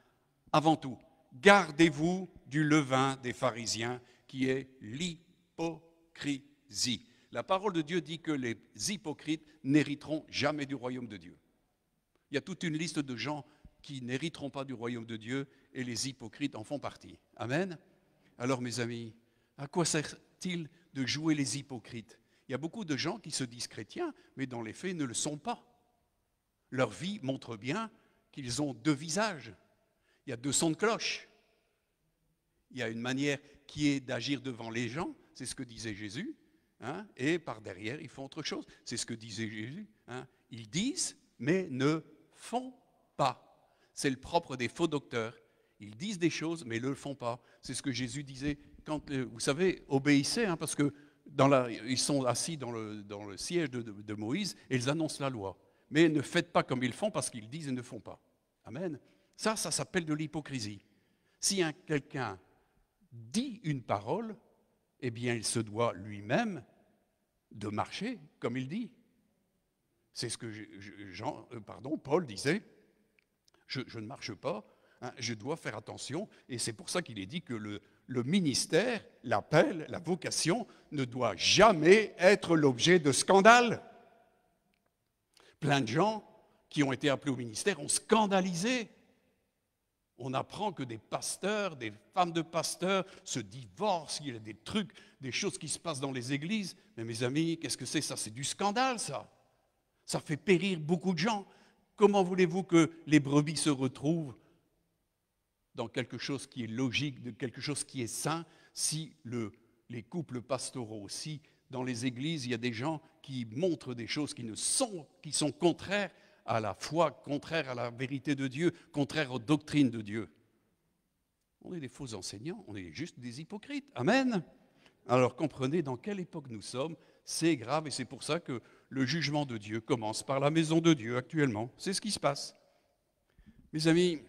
[SPEAKER 1] avant tout, gardez-vous du levain des pharisiens, qui est l'hypocrisie. La parole de Dieu dit que les hypocrites n'hériteront jamais du royaume de Dieu. Il y a toute une liste de gens qui n'hériteront pas du royaume de Dieu et les hypocrites en font partie. Amen. Alors mes amis, à quoi sert-il de jouer les hypocrites? Il y a beaucoup de gens qui se disent chrétiens, mais dans les faits ne le sont pas. Leur vie montre bien qu'ils ont deux visages. Il y a deux sons de cloche. Il y a une manière qui est d'agir devant les gens, c'est ce que disait Jésus, hein, et par derrière, ils font autre chose. C'est ce que disait Jésus. Hein. Ils disent, mais ne font pas. C'est le propre des faux docteurs. Ils disent des choses, mais ne le font pas. C'est ce que Jésus disait. Quand, vous savez, obéissez, hein, parce que ils sont assis dans le siège de Moïse et ils annoncent la loi. Mais ne faites pas comme ils font parce qu'ils disent et ne font pas. Amen. Ça s'appelle de l'hypocrisie. Si quelqu'un dit une parole, eh bien, il se doit lui-même de marcher comme il dit. C'est ce que Paul disait. Je ne marche pas, hein, je dois faire attention. Et c'est pour ça qu'il est dit que le ministère, l'appel, la vocation ne doit jamais être l'objet de scandales. Plein de gens qui ont été appelés au ministère ont scandalisé. On apprend que des pasteurs, des femmes de pasteurs se divorcent, il y a des trucs, des choses qui se passent dans les églises. Mais mes amis, qu'est-ce que c'est ça? C'est du scandale, ça. Ça fait périr beaucoup de gens. Comment voulez-vous que les brebis se retrouvent dans quelque chose qui est logique, de quelque chose qui est sain, si les couples pastoraux aussi, dans les églises, il y a des gens qui montrent des choses qui sont contraires à la foi, contraires à la vérité de Dieu, contraires aux doctrines de Dieu. On est des faux enseignants, on est juste des hypocrites. Amen. Alors comprenez dans quelle époque nous sommes, c'est grave et c'est pour ça que le jugement de Dieu commence par la maison de Dieu actuellement. C'est ce qui se passe. Mes amis,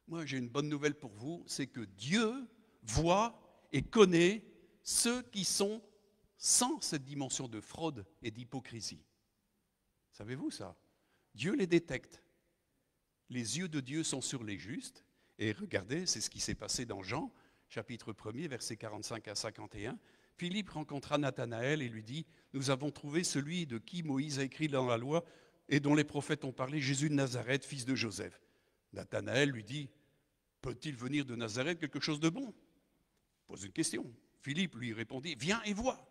[SPEAKER 1] moi j'ai une bonne nouvelle pour vous, c'est que Dieu voit et connaît ceux qui sont sans cette dimension de fraude et d'hypocrisie. Savez-vous ça? Dieu les détecte. Les yeux de Dieu sont sur les justes. Et regardez, c'est ce qui s'est passé dans Jean, chapitre 1er, versets 45 à 51. Philippe rencontra Nathanaël et lui dit, « Nous avons trouvé celui de qui Moïse a écrit dans la loi et dont les prophètes ont parlé, Jésus de Nazareth, fils de Joseph. » Nathanaël lui dit, « Peut-il venir de Nazareth quelque chose de bon ?» Pose une question. Philippe lui répondit, « Viens et vois. »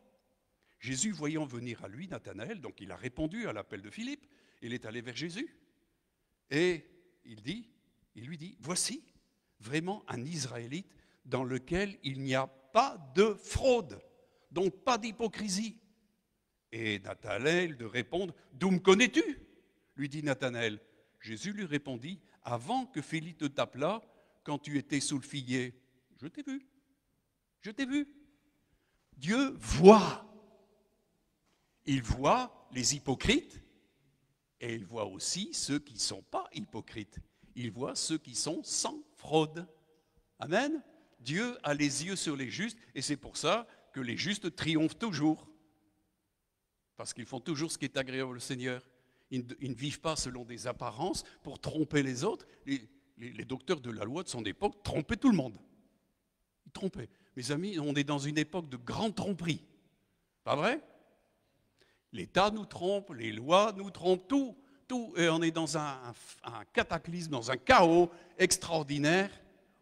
[SPEAKER 1] Jésus, voyant venir à lui Nathanaël, donc il a répondu à l'appel de Philippe, il est allé vers Jésus. Et il lui dit, « Voici vraiment un Israélite dans lequel il n'y a pas de fraude, donc pas d'hypocrisie. » Et Nathanaël de répondre, « D'où me connais-tu » lui dit Nathanaël. Jésus lui répondit, « Avant que Philippe te t'appelât, quand tu étais sous le figuier, je t'ai vu. Je t'ai vu. » Dieu voit. Il voit les hypocrites et il voit aussi ceux qui ne sont pas hypocrites. Il voit ceux qui sont sans fraude. Amen. Dieu a les yeux sur les justes et c'est pour ça que les justes triomphent toujours. Parce qu'ils font toujours ce qui est agréable au Seigneur. Ils ne vivent pas selon des apparences pour tromper les autres. Les docteurs de la loi de son époque trompaient tout le monde. Ils trompaient. Mes amis, on est dans une époque de grande tromperie. Pas vrai? L'État nous trompe, les lois nous trompent, tout. Et on est dans un cataclysme, dans un chaos extraordinaire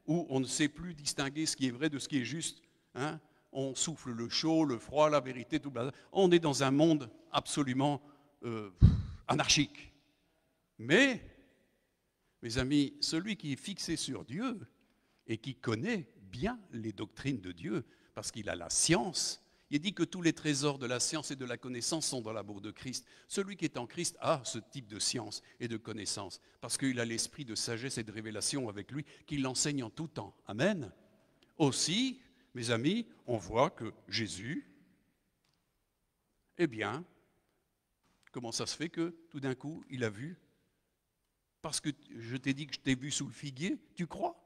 [SPEAKER 1] où on ne sait plus distinguer ce qui est vrai de ce qui est juste. Hein? On souffle le chaud, le froid, la vérité, tout. On est dans un monde absolument anarchique. Mais, mes amis, celui qui est fixé sur Dieu et qui connaît bien les doctrines de Dieu, parce qu'il a la science, il dit que tous les trésors de la science et de la connaissance sont dans l'amour de Christ. Celui qui est en Christ a ce type de science et de connaissance, parce qu'il a l'esprit de sagesse et de révélation avec lui, qui l'enseigne en tout temps. Amen. Aussi, mes amis, on voit que Jésus, eh bien, comment ça se fait que tout d'un coup, il a vu? Parce que je t'ai dit que je t'ai vu sous le figuier, tu crois?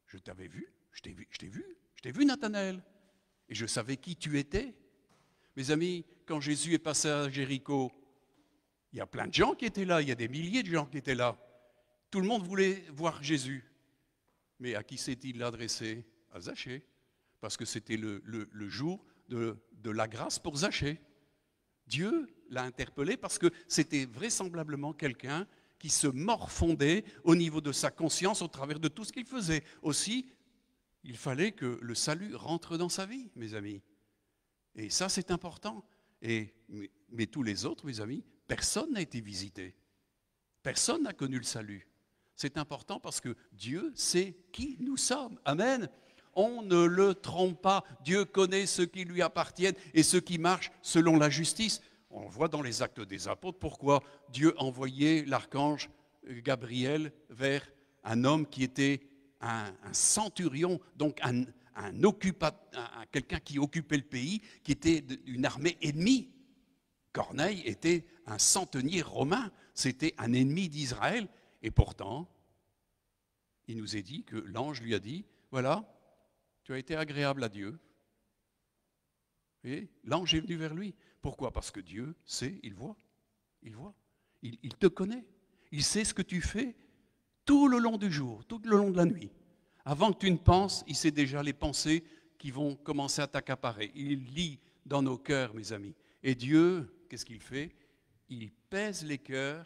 [SPEAKER 1] Je t'avais vu, je t'ai vu, Nathanaël. Et je savais qui tu étais. Mes amis, quand Jésus est passé à Jéricho, il y a plein de gens qui étaient là, il y a des milliers de gens qui étaient là. Tout le monde voulait voir Jésus. Mais à qui s'est-il adressé? À Zachée, parce que c'était le jour de la grâce pour Zachée. Dieu l'a interpellé parce que c'était vraisemblablement quelqu'un qui se morfondait au niveau de sa conscience au travers de tout ce qu'il faisait. Aussi, il fallait que le salut rentre dans sa vie, mes amis. Et ça, c'est important. Mais tous les autres, mes amis, personne n'a été visité. Personne n'a connu le salut. C'est important parce que Dieu sait qui nous sommes. Amen. On ne le trompe pas. Dieu connaît ceux qui lui appartiennent et ceux qui marchent selon la justice. On voit dans les Actes des Apôtres pourquoi Dieu envoyait l'archange Gabriel vers un homme qui était un centurion, donc quelqu'un qui occupait le pays, qui était une armée ennemie. Corneille était un centenier romain, c'était un ennemi d'Israël. Et pourtant, il nous est dit que l'ange lui a dit, voilà, tu as été agréable à Dieu. Et l'ange est venu vers lui. Pourquoi? Parce que Dieu sait, il voit. Il te connaît. Il sait ce que tu fais tout le long du jour, tout le long de la nuit. Avant que tu ne penses, il sait déjà les pensées qui vont commencer à t'accaparer. Il lit dans nos cœurs, mes amis. Et Dieu, qu'est-ce qu'il fait? Il pèse les cœurs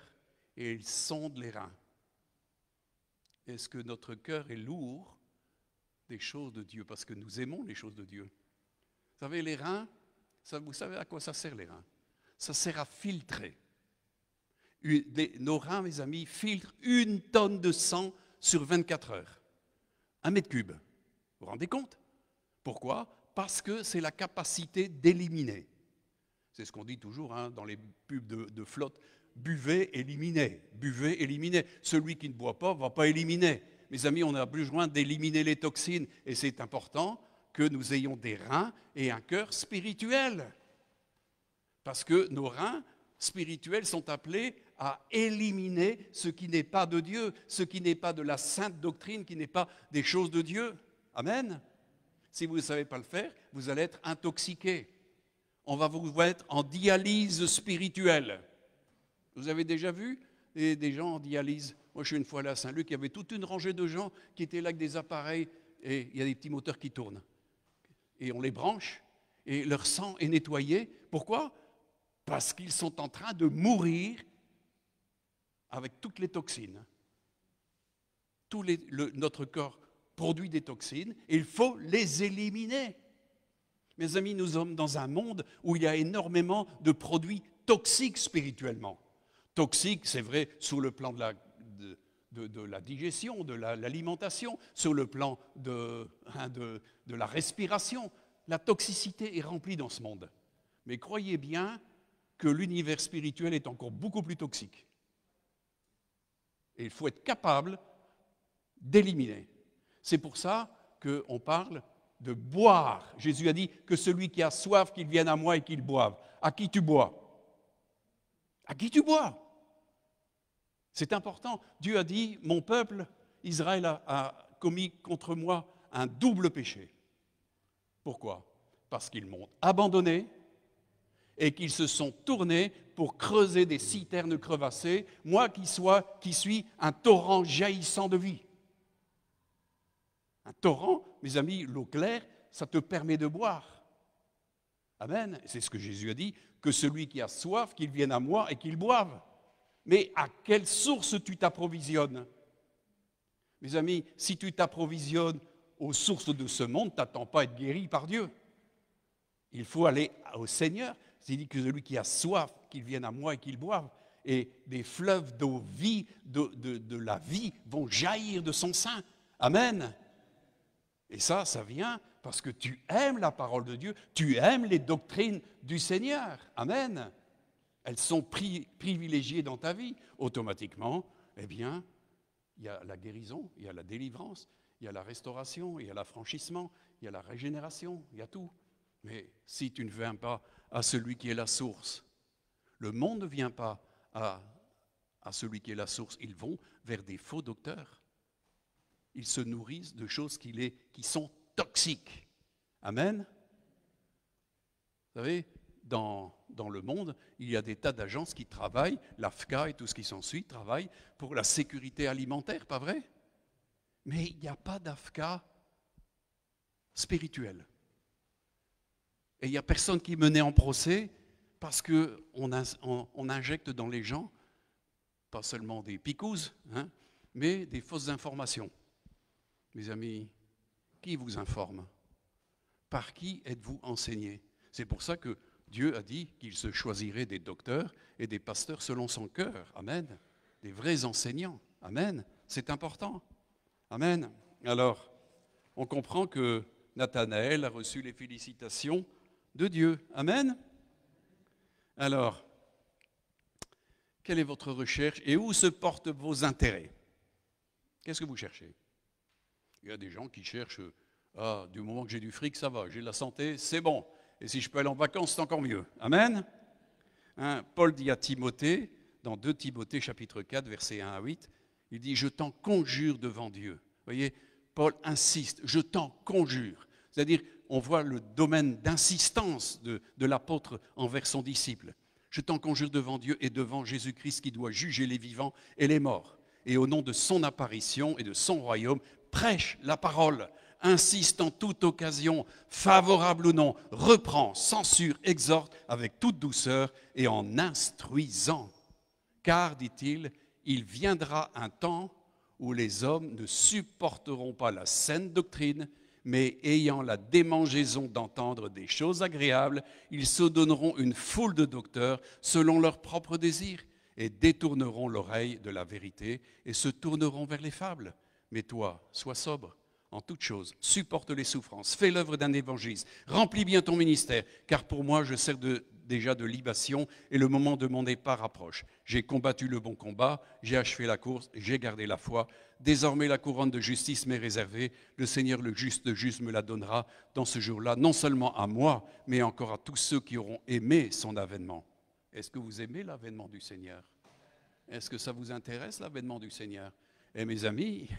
[SPEAKER 1] et il sonde les reins. Est-ce que notre cœur est lourd des choses de Dieu? Parce que nous aimons les choses de Dieu. Vous savez, les reins, vous savez à quoi ça sert, les reins? Ça sert à filtrer. Nos reins, mes amis, filtrent 1 tonne de sang sur 24 heures. 1 mètre cube. Vous vous rendez compte? Pourquoi? Parce que c'est la capacité d'éliminer. C'est ce qu'on dit toujours dans les pubs de flotte. Buvez, éliminez. Buvez, éliminez. Celui qui ne boit pas ne va pas éliminer. Mes amis, on a besoin d'éliminer les toxines. Et c'est important que nous ayons des reins et un cœur spirituel. Parce que nos reins spirituels sont appelés à éliminer ce qui n'est pas de Dieu, ce qui n'est pas de la sainte doctrine, qui n'est pas des choses de Dieu. Amen. Si vous ne savez pas le faire, vous allez être intoxiqué. On va vous mettre en dialyse spirituelle. Vous avez déjà vu des gens en dialyse? Moi, je suis une fois allé à Saint-Luc, il y avait toute une rangée de gens qui étaient là avec des appareils et il y a des petits moteurs qui tournent. Et on les branche et leur sang est nettoyé. Pourquoi? Parce qu'ils sont en train de mourir avec toutes les toxines. Notre corps produit des toxines et il faut les éliminer. Mes amis, nous sommes dans un monde où il y a énormément de produits toxiques spirituellement. Toxiques, c'est vrai, sur le plan de la digestion, de l'alimentation, sur le plan de la respiration. La toxicité est remplie dans ce monde. Mais croyez bien que l'univers spirituel est encore beaucoup plus toxique. Et il faut être capable d'éliminer. C'est pour ça qu'on parle de boire. Jésus a dit que celui qui a soif, qu'il vienne à moi et qu'il boive. À qui tu bois? À qui tu bois? C'est important. Dieu a dit, mon peuple, Israël a commis contre moi un double péché. Pourquoi? Parce qu'ils m'ont abandonné et qu'ils se sont tournés pour creuser des citernes crevassées, moi qui suis un torrent jaillissant de vie. Un torrent, mes amis, l'eau claire, ça te permet de boire. Amen. C'est ce que Jésus a dit, que celui qui a soif, qu'il vienne à moi et qu'il boive. Mais à quelle source tu t'approvisionnes? Mes amis, si tu t'approvisionnes aux sources de ce monde, tu n'attends pas à être guéri par Dieu. Il faut aller au Seigneur. Il dit que celui qui a soif, qu'il vienne à moi et qu'il boive. Et des fleuves d'eau vie, de la vie vont jaillir de son sein. Amen. Et ça vient parce que tu aimes la parole de Dieu, tu aimes les doctrines du Seigneur. Amen. Elles sont privilégiées dans ta vie. Automatiquement, eh bien, il y a la guérison, il y a la délivrance, il y a la restauration, il y a l'affranchissement, il y a la régénération, il y a tout. Mais si tu ne viens pas à celui qui est la source, le monde ne vient pas à celui qui est la source. Ils vont vers des faux docteurs. Ils se nourrissent de choses qui sont toxiques. Amen. Vous savez, dans le monde, il y a des tas d'agences qui travaillent, l'AFCA et tout ce qui s'ensuit, travaillent pour la sécurité alimentaire, pas vrai? Mais il n'y a pas d'AFCA spirituel. Et il n'y a personne qui est mené en procès parce qu'on injecte dans les gens, pas seulement des picouses, mais des fausses informations. Mes amis, qui vous informe? Par qui êtes-vous enseigné? C'est pour ça que Dieu a dit qu'il se choisirait des docteurs et des pasteurs selon son cœur. Amen. Des vrais enseignants. Amen. C'est important. Amen. Alors, on comprend que Nathanaël a reçu les félicitations de Dieu. Amen. Alors, quelle est votre recherche et où se portent vos intérêts? Qu'est-ce que vous cherchez? Il y a des gens qui cherchent, du moment que j'ai du fric, ça va, j'ai de la santé, c'est bon. Et si je peux aller en vacances, c'est encore mieux. Amen. Paul dit à Timothée, dans 2 Timothée chapitre 4, versets 1 à 8, il dit « Je t'en conjure devant Dieu ». Vous voyez, Paul insiste, « Je t'en conjure ». C'est-à-dire, on voit le domaine d'insistance de l'apôtre envers son disciple. « Je t'en conjure devant Dieu et devant Jésus-Christ qui doit juger les vivants et les morts. Et au nom de son apparition et de son royaume, prêche la parole, insiste en toute occasion, favorable ou non, reprend, censure, exhorte avec toute douceur et en instruisant. Car, dit-il, il viendra un temps où les hommes ne supporteront pas la saine doctrine, mais ayant la démangeaison d'entendre des choses agréables, ils se donneront une foule de docteurs selon leurs propres désirs et détourneront l'oreille de la vérité et se tourneront vers les fables. Mais toi, sois sobre en toutes choses, supporte les souffrances, fais l'œuvre d'un évangéliste, remplis bien ton ministère, car pour moi je sers déjà de libation et le moment de mon départ approche. J'ai combattu le bon combat, j'ai achevé la course, j'ai gardé la foi. Désormais la couronne de justice m'est réservée, le Seigneur le juste me la donnera dans ce jour-là, non seulement à moi, mais encore à tous ceux qui auront aimé son avènement. Est-ce que vous aimez l'avènement du Seigneur? Est-ce que ça vous intéresse l'avènement du Seigneur? Et mes amis,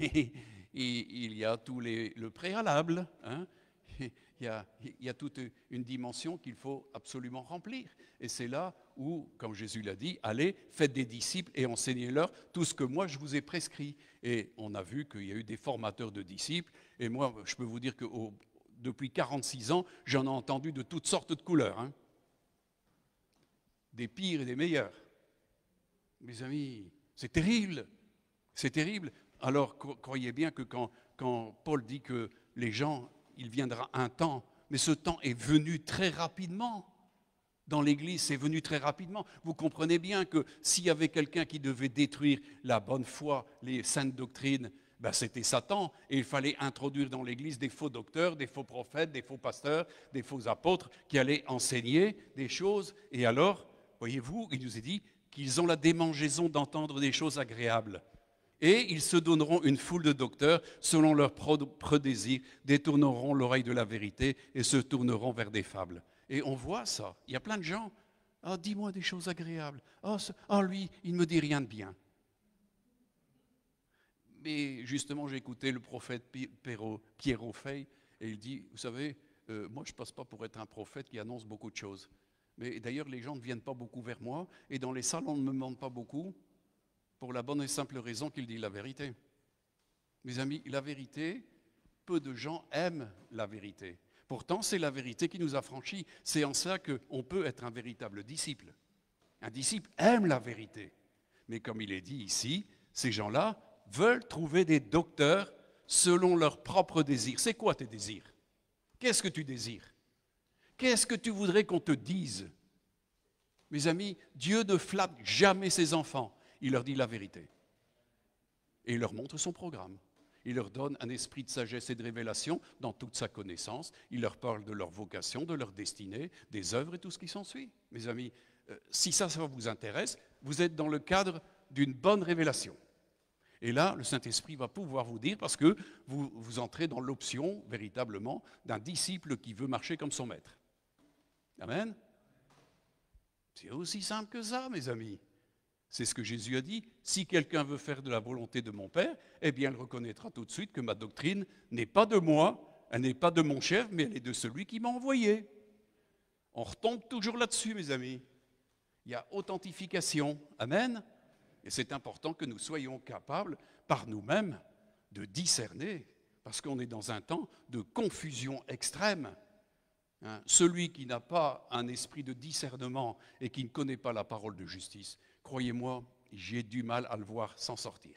[SPEAKER 1] il y a le préalable, il y a toute une dimension qu'il faut absolument remplir. Et c'est là où, comme Jésus l'a dit, allez, faites des disciples et enseignez-leur tout ce que moi je vous ai prescrit. Et on a vu qu'il y a eu des formateurs de disciples. Et moi, je peux vous dire que depuis 46 ans, j'en ai entendu de toutes sortes de couleurs. Des pires et des meilleurs. Mes amis, c'est terrible. C'est terrible. Alors, croyez bien que quand Paul dit que les gens, il viendra un temps, mais ce temps est venu très rapidement. Dans l'Église, c'est venu très rapidement. Vous comprenez bien que s'il y avait quelqu'un qui devait détruire la bonne foi, les saintes doctrines, c'était Satan. Et il fallait introduire dans l'Église des faux docteurs, des faux prophètes, des faux pasteurs, des faux apôtres qui allaient enseigner des choses. Et alors, voyez-vous, il nous est dit qu'ils ont la démangeaison d'entendre des choses agréables. Et ils se donneront une foule de docteurs selon leurs propres désirs, détourneront l'oreille de la vérité et se tourneront vers des fables. Et on voit ça. Il y a plein de gens. Ah, dis-moi des choses agréables. Lui, il ne me dit rien de bien. Mais justement, j'ai écouté le prophète Pierre Offey et il dit, vous savez, moi je ne passe pas pour être un prophète qui annonce beaucoup de choses. Mais d'ailleurs, les gens ne viennent pas beaucoup vers moi et dans les salles, on ne me demande pas beaucoup. Pour la bonne et simple raison qu'il dit la vérité. Mes amis, la vérité, peu de gens aiment la vérité. Pourtant, c'est la vérité qui nous affranchit. C'est en ça qu'on peut être un véritable disciple. Un disciple aime la vérité. Mais comme il est dit ici, ces gens-là veulent trouver des docteurs selon leurs propres désirs. C'est quoi tes désirs? Qu'est-ce que tu désires? Qu'est-ce que tu voudrais qu'on te dise? Mes amis, Dieu ne flatte jamais ses enfants. Il leur dit la vérité. Et il leur montre son programme. Il leur donne un esprit de sagesse et de révélation dans toute sa connaissance. Il leur parle de leur vocation, de leur destinée, des œuvres et tout ce qui s'ensuit. Mes amis, si ça vous intéresse, vous êtes dans le cadre d'une bonne révélation. Et là, le Saint-Esprit va pouvoir vous dire, parce que vous entrez dans l'option, véritablement, d'un disciple qui veut marcher comme son maître. Amen. C'est aussi simple que ça, mes amis. C'est ce que Jésus a dit. Si quelqu'un veut faire de la volonté de mon Père, eh bien, il reconnaîtra tout de suite que ma doctrine n'est pas de moi, elle n'est pas de mon chef, mais elle est de celui qui m'a envoyé. On retombe toujours là-dessus, mes amis. Il y a authentification. Amen. Et c'est important que nous soyons capables, par nous-mêmes, de discerner, parce qu'on est dans un temps de confusion extrême. Celui qui n'a pas un esprit de discernement et qui ne connaît pas la parole de justice, croyez-moi, j'ai du mal à le voir s'en sortir.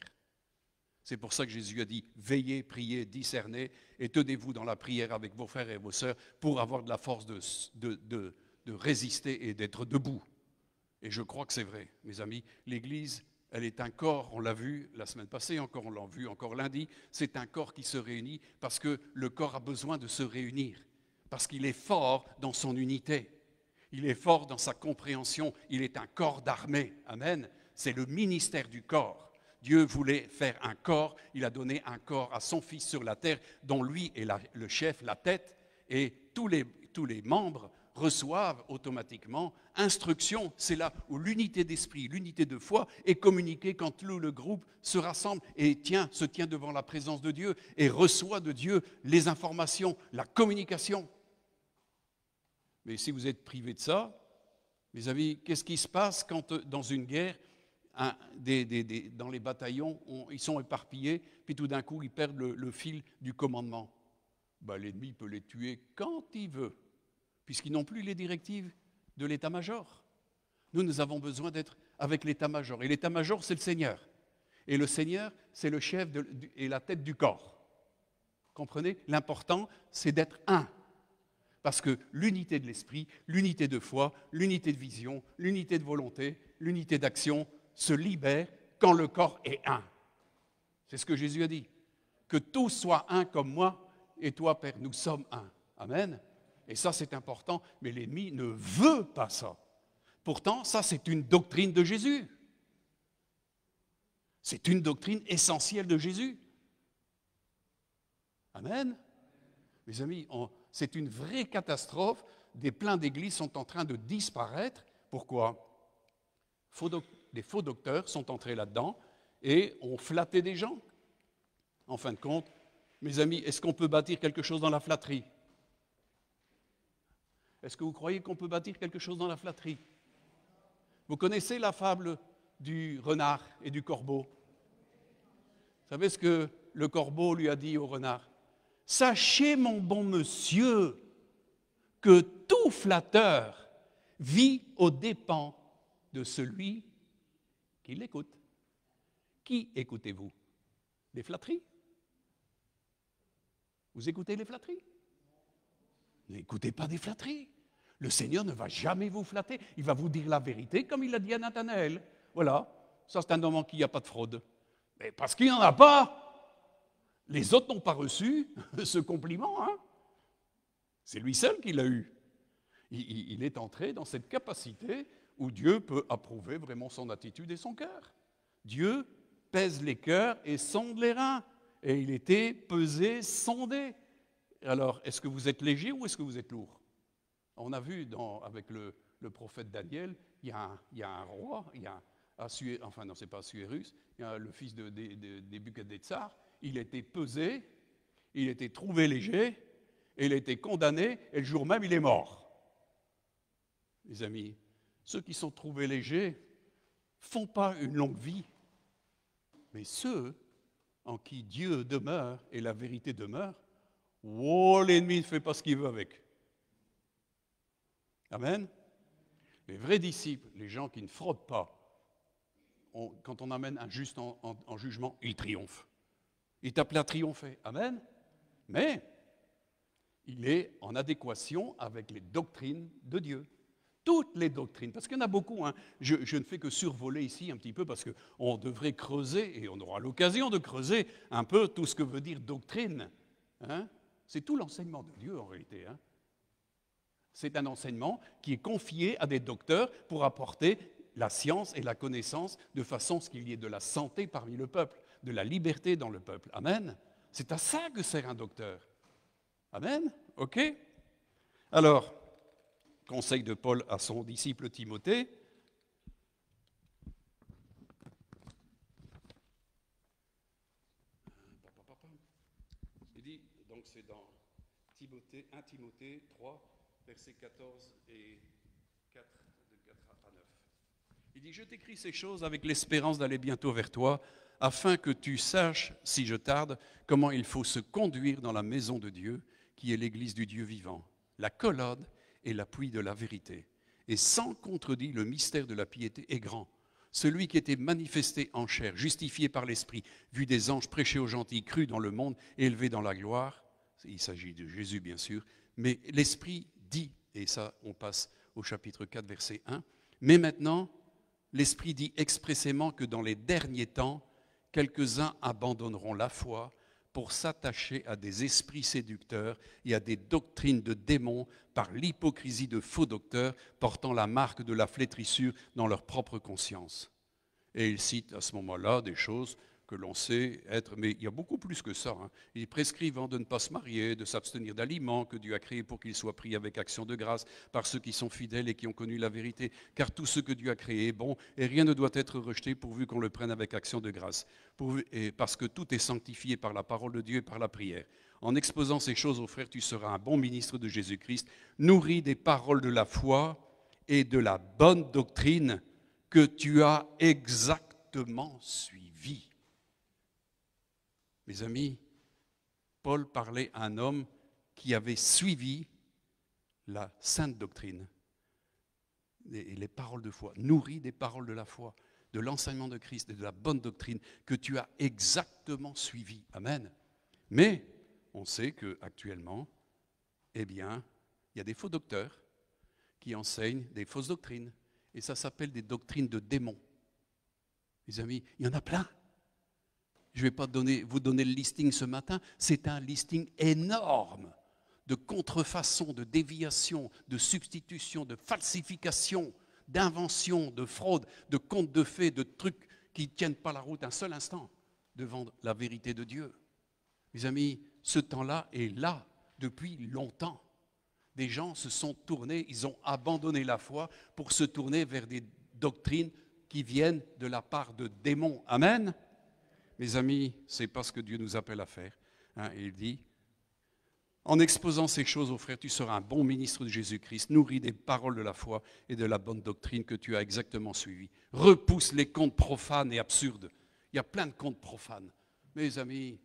[SPEAKER 1] C'est pour ça que Jésus a dit, veillez, priez, discernez et tenez-vous dans la prière avec vos frères et vos sœurs pour avoir de la force de résister et d'être debout. Et je crois que c'est vrai, mes amis. L'Église, elle est un corps, on l'a vu la semaine passée, encore on l'a vu encore lundi, c'est un corps qui se réunit parce que le corps a besoin de se réunir. Parce qu'il est fort dans son unité, il est fort dans sa compréhension, il est un corps d'armée, amen. C'est le ministère du corps. Dieu voulait faire un corps, il a donné un corps à son Fils sur la terre, dont lui est le chef, la tête, et tous les membres reçoivent automatiquement instruction. C'est là où l'unité d'esprit, l'unité de foi est communiquée quand le groupe se rassemble et se tient devant la présence de Dieu et reçoit de Dieu les informations, la communication. Mais si vous êtes privé de ça, mes amis, qu'est-ce qui se passe quand dans une guerre, dans les bataillons, ils sont éparpillés, puis tout d'un coup, ils perdent le fil du commandement? L'ennemi peut les tuer quand il veut, puisqu'ils n'ont plus les directives de l'état-major. Nous avons besoin d'être avec l'état-major. Et l'état-major, c'est le Seigneur. Et le Seigneur, c'est le chef et la tête du corps. Comprenez? L'important, c'est d'être un. Parce que l'unité de l'esprit, l'unité de foi, l'unité de vision, l'unité de volonté, l'unité d'action se libère quand le corps est un. C'est ce que Jésus a dit. Que tous soient un comme moi et toi, Père, nous sommes un. Amen. Et ça, c'est important, mais l'ennemi ne veut pas ça. Pourtant, ça, c'est une doctrine de Jésus. C'est une doctrine essentielle de Jésus. Amen. Mes amis, c'est une vraie catastrophe. Plein d'églises sont en train de disparaître. Pourquoi? Des faux docteurs sont entrés là-dedans et ont flatté des gens. En fin de compte, mes amis, est-ce qu'on peut bâtir quelque chose dans la flatterie? Est-ce que vous croyez qu'on peut bâtir quelque chose dans la flatterie? Vous connaissez la fable du renard et du corbeau? Vous savez ce que le corbeau lui a dit au renard? Sachez, mon bon monsieur, que tout flatteur vit aux dépens de celui qui l'écoute. Qui écoutez-vous? Des flatteries? Vous écoutez les flatteries? N'écoutez pas des flatteries. Le Seigneur ne va jamais vous flatter. Il va vous dire la vérité comme il l'a dit à Nathanaël. Voilà, ça c'est un homme en qui il n'y a pas de fraude. Mais parce qu'il n'y en a pas, les autres n'ont pas reçu ce compliment. C'est lui seul qui l'a eu. Il est entré dans cette capacité où Dieu peut approuver vraiment son attitude et son cœur. Dieu pèse les cœurs et sonde les reins. Et il était pesé, sondé. Alors, est-ce que vous êtes léger ou est-ce que vous êtes lourd? On a vu avec le prophète Daniel, il y a un roi, il y a enfin non, c'est pas Assuérus, il y a le fils de Nebuchadnezzar, il était pesé, il était trouvé léger, et il a été condamné, et le jour même, il est mort. Les amis, ceux qui sont trouvés légers font pas une longue vie, mais ceux en qui Dieu demeure et la vérité demeure, l'ennemi ne fait pas ce qu'il veut avec. Amen. Les vrais disciples, les gens qui ne fraudent pas, quand on amène un juste en jugement, ils triomphent. Il est appelé à triompher. Amen. Mais il est en adéquation avec les doctrines de Dieu. Toutes les doctrines, parce qu'il y en a beaucoup. Je ne fais que survoler ici un petit peu parce qu'on devrait creuser, et on aura l'occasion de creuser un peu tout ce que veut dire doctrine. C'est tout l'enseignement de Dieu en réalité. C'est un enseignement qui est confié à des docteurs pour apporter la science et la connaissance de façon à ce qu'il y ait de la santé parmi le peuple, de la liberté dans le peuple. Amen. C'est à ça que sert un docteur. Amen. OK? Alors, conseil de Paul à son disciple Timothée. Il dit, donc c'est dans 1 Timothée 3, versets 14 et 4, de 4 à 9. Il dit, je t'écris ces choses avec l'espérance d'aller bientôt vers toi, afin que tu saches, si je tarde, comment il faut se conduire dans la maison de Dieu, qui est l'église du Dieu vivant, la colonne et l'appui de la vérité. Et sans contredit, le mystère de la piété est grand. Celui qui était manifesté en chair, justifié par l'Esprit, vu des anges, prêché aux gentils, cru dans le monde, élevé dans la gloire, il s'agit de Jésus bien sûr, mais l'Esprit dit, et ça on passe au chapitre 4, verset 1, mais maintenant, l'Esprit dit expressément que dans les derniers temps, quelques-uns abandonneront la foi pour s'attacher à des esprits séducteurs et à des doctrines de démons par l'hypocrisie de faux docteurs portant la marque de la flétrissure dans leur propre conscience. Et il cite à ce moment-là des choses que l'on sait être, mais il y a beaucoup plus que ça. Ils prescrivent de ne pas se marier, de s'abstenir d'aliments que Dieu a créés pour qu'ils soient pris avec action de grâce par ceux qui sont fidèles et qui ont connu la vérité. Car tout ce que Dieu a créé est bon et rien ne doit être rejeté pourvu qu'on le prenne avec action de grâce. Parce que tout est sanctifié par la parole de Dieu et par la prière. En exposant ces choses aux frères, tu seras un bon ministre de Jésus-Christ, nourri des paroles de la foi et de la bonne doctrine que tu as exactement suivi. Mes amis, Paul parlait à un homme qui avait suivi la sainte doctrine et les paroles de foi, nourri des paroles de la foi, de l'enseignement de Christ et de la bonne doctrine que tu as exactement suivi. Amen. Mais on sait qu'actuellement, eh bien, il y a des faux docteurs qui enseignent des fausses doctrines. Et ça s'appelle des doctrines de démons. Les amis, il y en a plein. Je ne vais pas vous donner le listing ce matin. C'est un listing énorme de contrefaçons, de déviations, de substitutions, de falsifications, d'inventions, de fraudes, de contes de fées, de trucs qui ne tiennent pas la route un seul instant devant la vérité de Dieu. Mes amis, ce temps-là est là depuis longtemps. Des gens se sont tournés, ils ont abandonné la foi pour se tourner vers des doctrines qui viennent de la part de démons. Amen. Mes amis, ce n'est pas ce que Dieu nous appelle à faire. Il dit, en exposant ces choses aux frères, tu seras un bon ministre de Jésus-Christ, nourri des paroles de la foi et de la bonne doctrine que tu as exactement suivie. Repousse les contes profanes et absurdes. Il y a plein de contes profanes. Mes amis,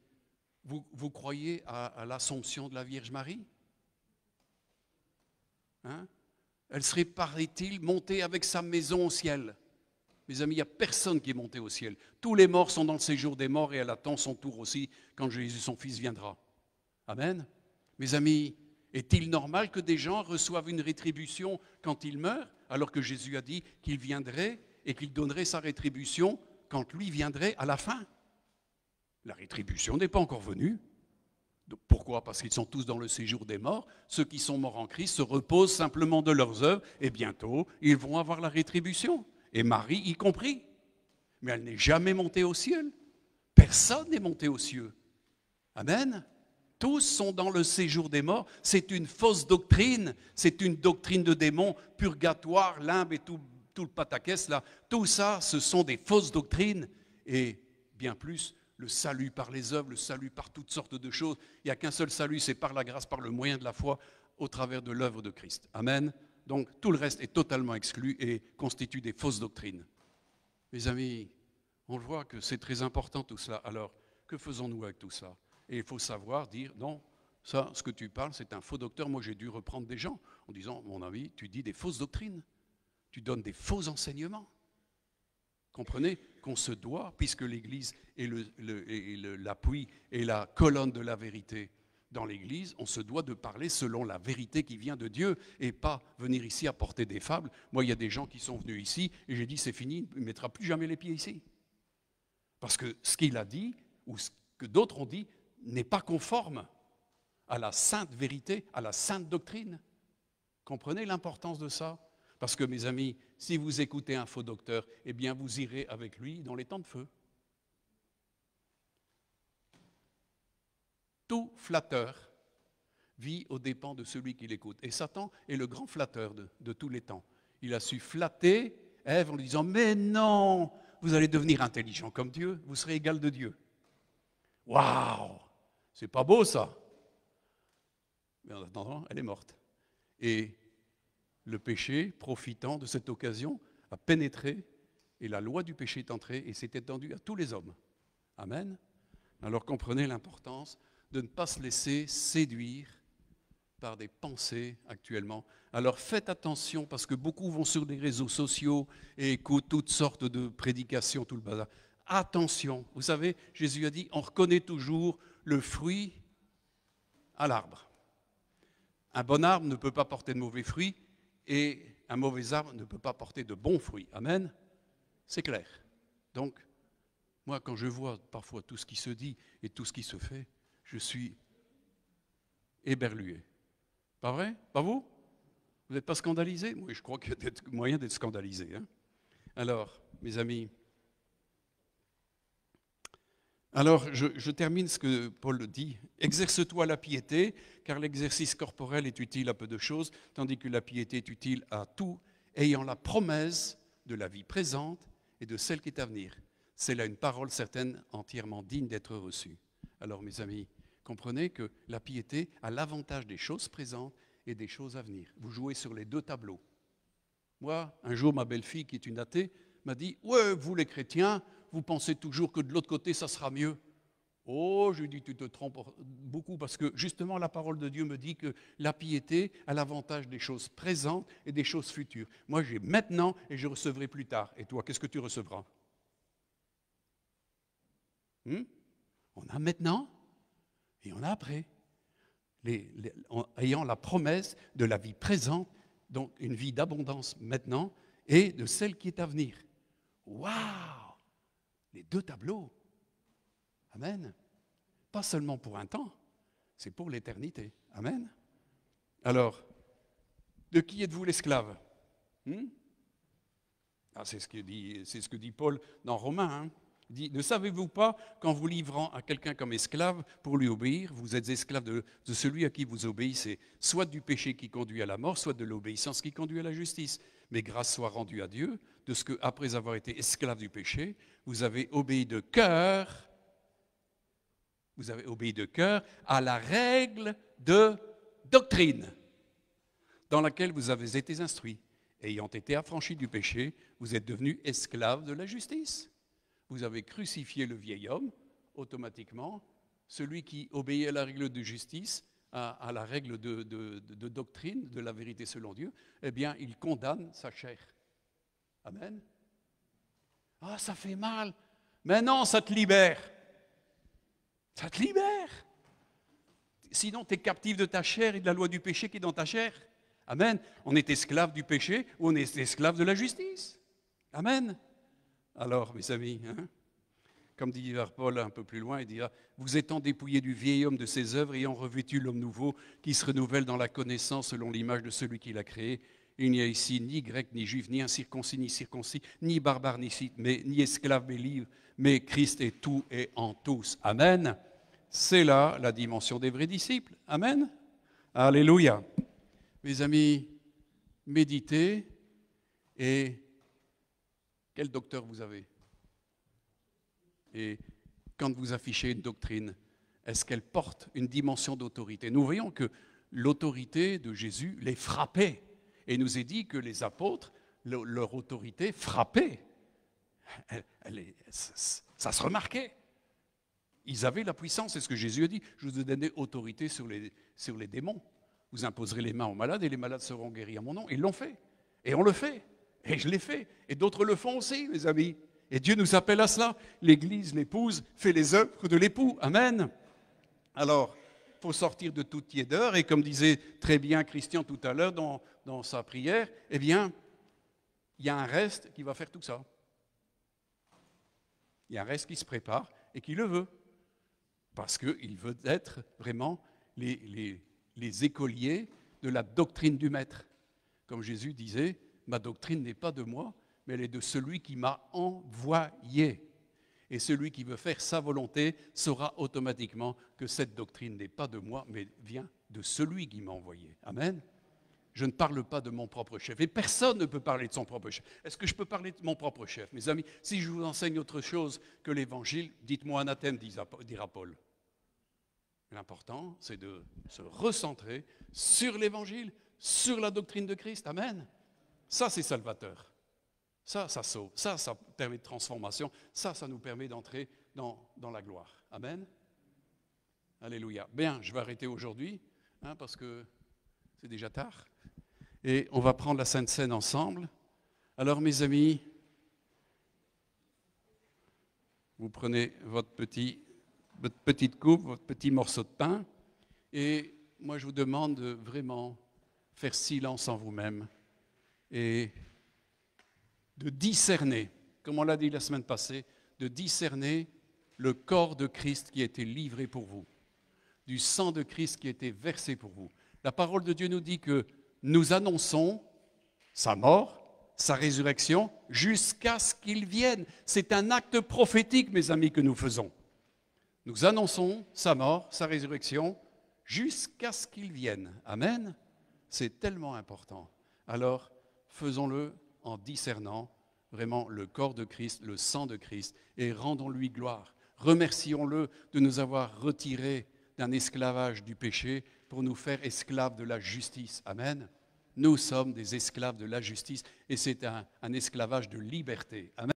[SPEAKER 1] vous croyez à l'Assomption de la Vierge Marie ? Elle serait, paraît-il, montée avec sa maison au ciel. Mes amis, il n'y a personne qui est monté au ciel. Tous les morts sont dans le séjour des morts et elle attend son tour aussi quand Jésus, son Fils, viendra. Amen. Mes amis, est-il normal que des gens reçoivent une rétribution quand ils meurent, alors que Jésus a dit qu'il viendrait et qu'il donnerait sa rétribution quand lui viendrait à la fin? La rétribution n'est pas encore venue. Pourquoi? Parce qu'ils sont tous dans le séjour des morts. Ceux qui sont morts en Christ se reposent simplement de leurs œuvres et bientôt, ils vont avoir la rétribution. Et Marie y compris. Mais elle n'est jamais montée au ciel. Personne n'est monté aux cieux. Amen. Tous sont dans le séjour des morts. C'est une fausse doctrine. C'est une doctrine de démons, purgatoire, limbe et tout le pataquès là. Tout ça, ce sont des fausses doctrines. Et bien plus, le salut par les œuvres, le salut par toutes sortes de choses. Il n'y a qu'un seul salut, c'est par la grâce, par le moyen de la foi, au travers de l'œuvre de Christ. Amen. Donc tout le reste est totalement exclu et constitue des fausses doctrines. Mes amis, on le voit que c'est très important tout cela. Alors, que faisons-nous avec tout ça? Et il faut savoir dire, non, ça, ce que tu parles, c'est un faux docteur. Moi, j'ai dû reprendre des gens en disant, mon ami, tu dis des fausses doctrines. Tu donnes des faux enseignements. Comprenez qu'on se doit, puisque l'Église est l'appui et la colonne de la vérité dans l'Église, on se doit de parler selon la vérité qui vient de Dieu et pas venir ici apporter des fables. Moi, il y a des gens qui sont venus ici et j'ai dit c'est fini, il ne mettra plus jamais les pieds ici. Parce que ce qu'il a dit ou ce que d'autres ont dit n'est pas conforme à la sainte vérité, à la sainte doctrine. Comprenez l'importance de ça? Parce que mes amis, si vous écoutez un faux docteur, eh bien vous irez avec lui dans les temps de feu. Tout flatteur vit aux dépens de celui qui l'écoute. Et Satan est le grand flatteur de tous les temps. Il a su flatter Ève en lui disant « Mais non, vous allez devenir intelligent comme Dieu, vous serez égal de Dieu. » Waouh! C'est pas beau ça! Mais en attendant, elle est morte. Et le péché, profitant de cette occasion, a pénétré et la loi du péché est entrée et s'est étendue à tous les hommes. Amen. Alors comprenez l'importance de ne pas se laisser séduire par des pensées actuellement. Alors faites attention parce que beaucoup vont sur des réseaux sociaux et écoutent toutes sortes de prédications, tout le bazar. Attention, vous savez, Jésus a dit, on reconnaît toujours le fruit à l'arbre. Un bon arbre ne peut pas porter de mauvais fruits et un mauvais arbre ne peut pas porter de bons fruits. Amen. C'est clair. Donc, moi, quand je vois parfois tout ce qui se dit et tout ce qui se fait, je suis éberlué. Pas vrai? Pas vous? Vous n'êtes pas scandalisé? Oui, je crois qu'il y a des moyens d'être scandalisé. Hein? Alors, mes amis, je termine ce que Paul dit. Exerce-toi la piété, car l'exercice corporel est utile à peu de choses, tandis que la piété est utile à tout, ayant la promesse de la vie présente et de celle qui est à venir. C'est là une parole certaine, entièrement digne d'être reçue. Alors, mes amis, comprenez que la piété a l'avantage des choses présentes et des choses à venir. Vous jouez sur les deux tableaux. Moi, un jour, ma belle-fille, qui est une athée, m'a dit « Ouais, vous les chrétiens, vous pensez toujours que de l'autre côté, ça sera mieux. » Oh, je lui dis « Tu te trompes beaucoup parce que justement, la parole de Dieu me dit que la piété a l'avantage des choses présentes et des choses futures. Moi, j'ai maintenant et je recevrai plus tard. Et toi, qu'est-ce que tu recevras ? On a maintenant et on a après. Ayant la promesse de la vie présente, donc une vie d'abondance maintenant, et de celle qui est à venir. Waouh! Les deux tableaux. Amen. Pas seulement pour un temps, c'est pour l'éternité. Amen. Alors, de qui êtes-vous l'esclave? C'est ce que dit Paul dans Romains. Il dit, ne savez-vous pas qu'en vous livrant à quelqu'un comme esclave pour lui obéir, vous êtes esclave de celui à qui vous obéissez, soit du péché qui conduit à la mort, soit de l'obéissance qui conduit à la justice. Mais grâce soit rendue à Dieu de ce que, après avoir été esclave du péché, vous avez obéi de cœur à la règle de doctrine dans laquelle vous avez été instruits. Ayant été affranchis du péché, vous êtes devenus esclaves de la justice. Vous avez crucifié le vieil homme, automatiquement. Celui qui obéit à la règle de justice, à la règle de doctrine, de la vérité selon Dieu, eh bien, il condamne sa chair. Amen. Ah, ça fait mal. Mais non, ça te libère. Ça te libère. Sinon, tu es captif de ta chair et de la loi du péché qui est dans ta chair. Amen. On est esclave du péché ou on est esclave de la justice. Amen. Alors, mes amis, comme dit Paul un peu plus loin, il dira « Vous étant dépouillés du vieil homme de ses œuvres, ayant revêtu l'homme nouveau, qui se renouvelle dans la connaissance selon l'image de celui qui l'a créé, il n'y a ici ni grec, ni juif, ni incirconcis, ni circoncis, ni barbare, ni scythe, ni esclave, mais libre, mais Christ est tout et en tous. » Amen. C'est là la dimension des vrais disciples. Amen. Alléluia. Mes amis, méditez et quel docteur vous avez? Et quand vous affichez une doctrine, est-ce qu'elle porte une dimension d'autorité? Nous voyons que l'autorité de Jésus les frappait. Et il nous est dit que les apôtres, leur autorité frappait. Ça se remarquait. Ils avaient la puissance, c'est ce que Jésus a dit. Je vous ai donné autorité sur les démons. Vous imposerez les mains aux malades et les malades seront guéris à mon nom. Ils l'ont fait. Et on le fait. Et je l'ai fait. Et d'autres le font aussi, mes amis. Et Dieu nous appelle à cela. L'Église, l'épouse, fait les œuvres de l'époux. Amen. Alors, il faut sortir de toute tiédeur. Et comme disait très bien Christian tout à l'heure dans sa prière, eh bien, il y a un reste qui va faire tout ça. Il y a un reste qui se prépare et qui le veut. Parce qu'il veut être vraiment les écoliers de la doctrine du Maître. Comme Jésus disait, ma doctrine n'est pas de moi, mais elle est de celui qui m'a envoyé. Et celui qui veut faire sa volonté saura automatiquement que cette doctrine n'est pas de moi, mais vient de celui qui m'a envoyé. Amen. Je ne parle pas de mon propre chef. Et personne ne peut parler de son propre chef. Est-ce que je peux parler de mon propre chef? Mes amis, si je vous enseigne autre chose que l'Évangile, dites-moi anathème, dira Paul. L'important, c'est de se recentrer sur l'Évangile, sur la doctrine de Christ. Amen. Ça, c'est salvateur. Ça sauve. Ça permet de transformation. Ça nous permet d'entrer dans la gloire. Amen. Alléluia. Bien, je vais arrêter aujourd'hui, parce que c'est déjà tard. Et on va prendre la Sainte Seine ensemble. Alors, mes amis, vous prenez votre petite coupe, votre petit morceau de pain, et moi, je vous demande de vraiment faire silence en vous-même et de discerner, comme on l'a dit la semaine passée, de discerner le corps de Christ qui a été livré pour vous, du sang de Christ qui a été versé pour vous. La parole de Dieu nous dit que nous annonçons sa mort, sa résurrection, jusqu'à ce qu'il vienne. C'est un acte prophétique, mes amis, que nous faisons. Nous annonçons sa mort, sa résurrection, jusqu'à ce qu'il vienne. Amen. C'est tellement important. Alors, faisons-le en discernant vraiment le corps de Christ, le sang de Christ, et rendons-lui gloire. Remercions-le de nous avoir retirés d'un esclavage du péché pour nous faire esclaves de la justice. Amen. Nous sommes des esclaves de la justice et c'est un esclavage de liberté. Amen.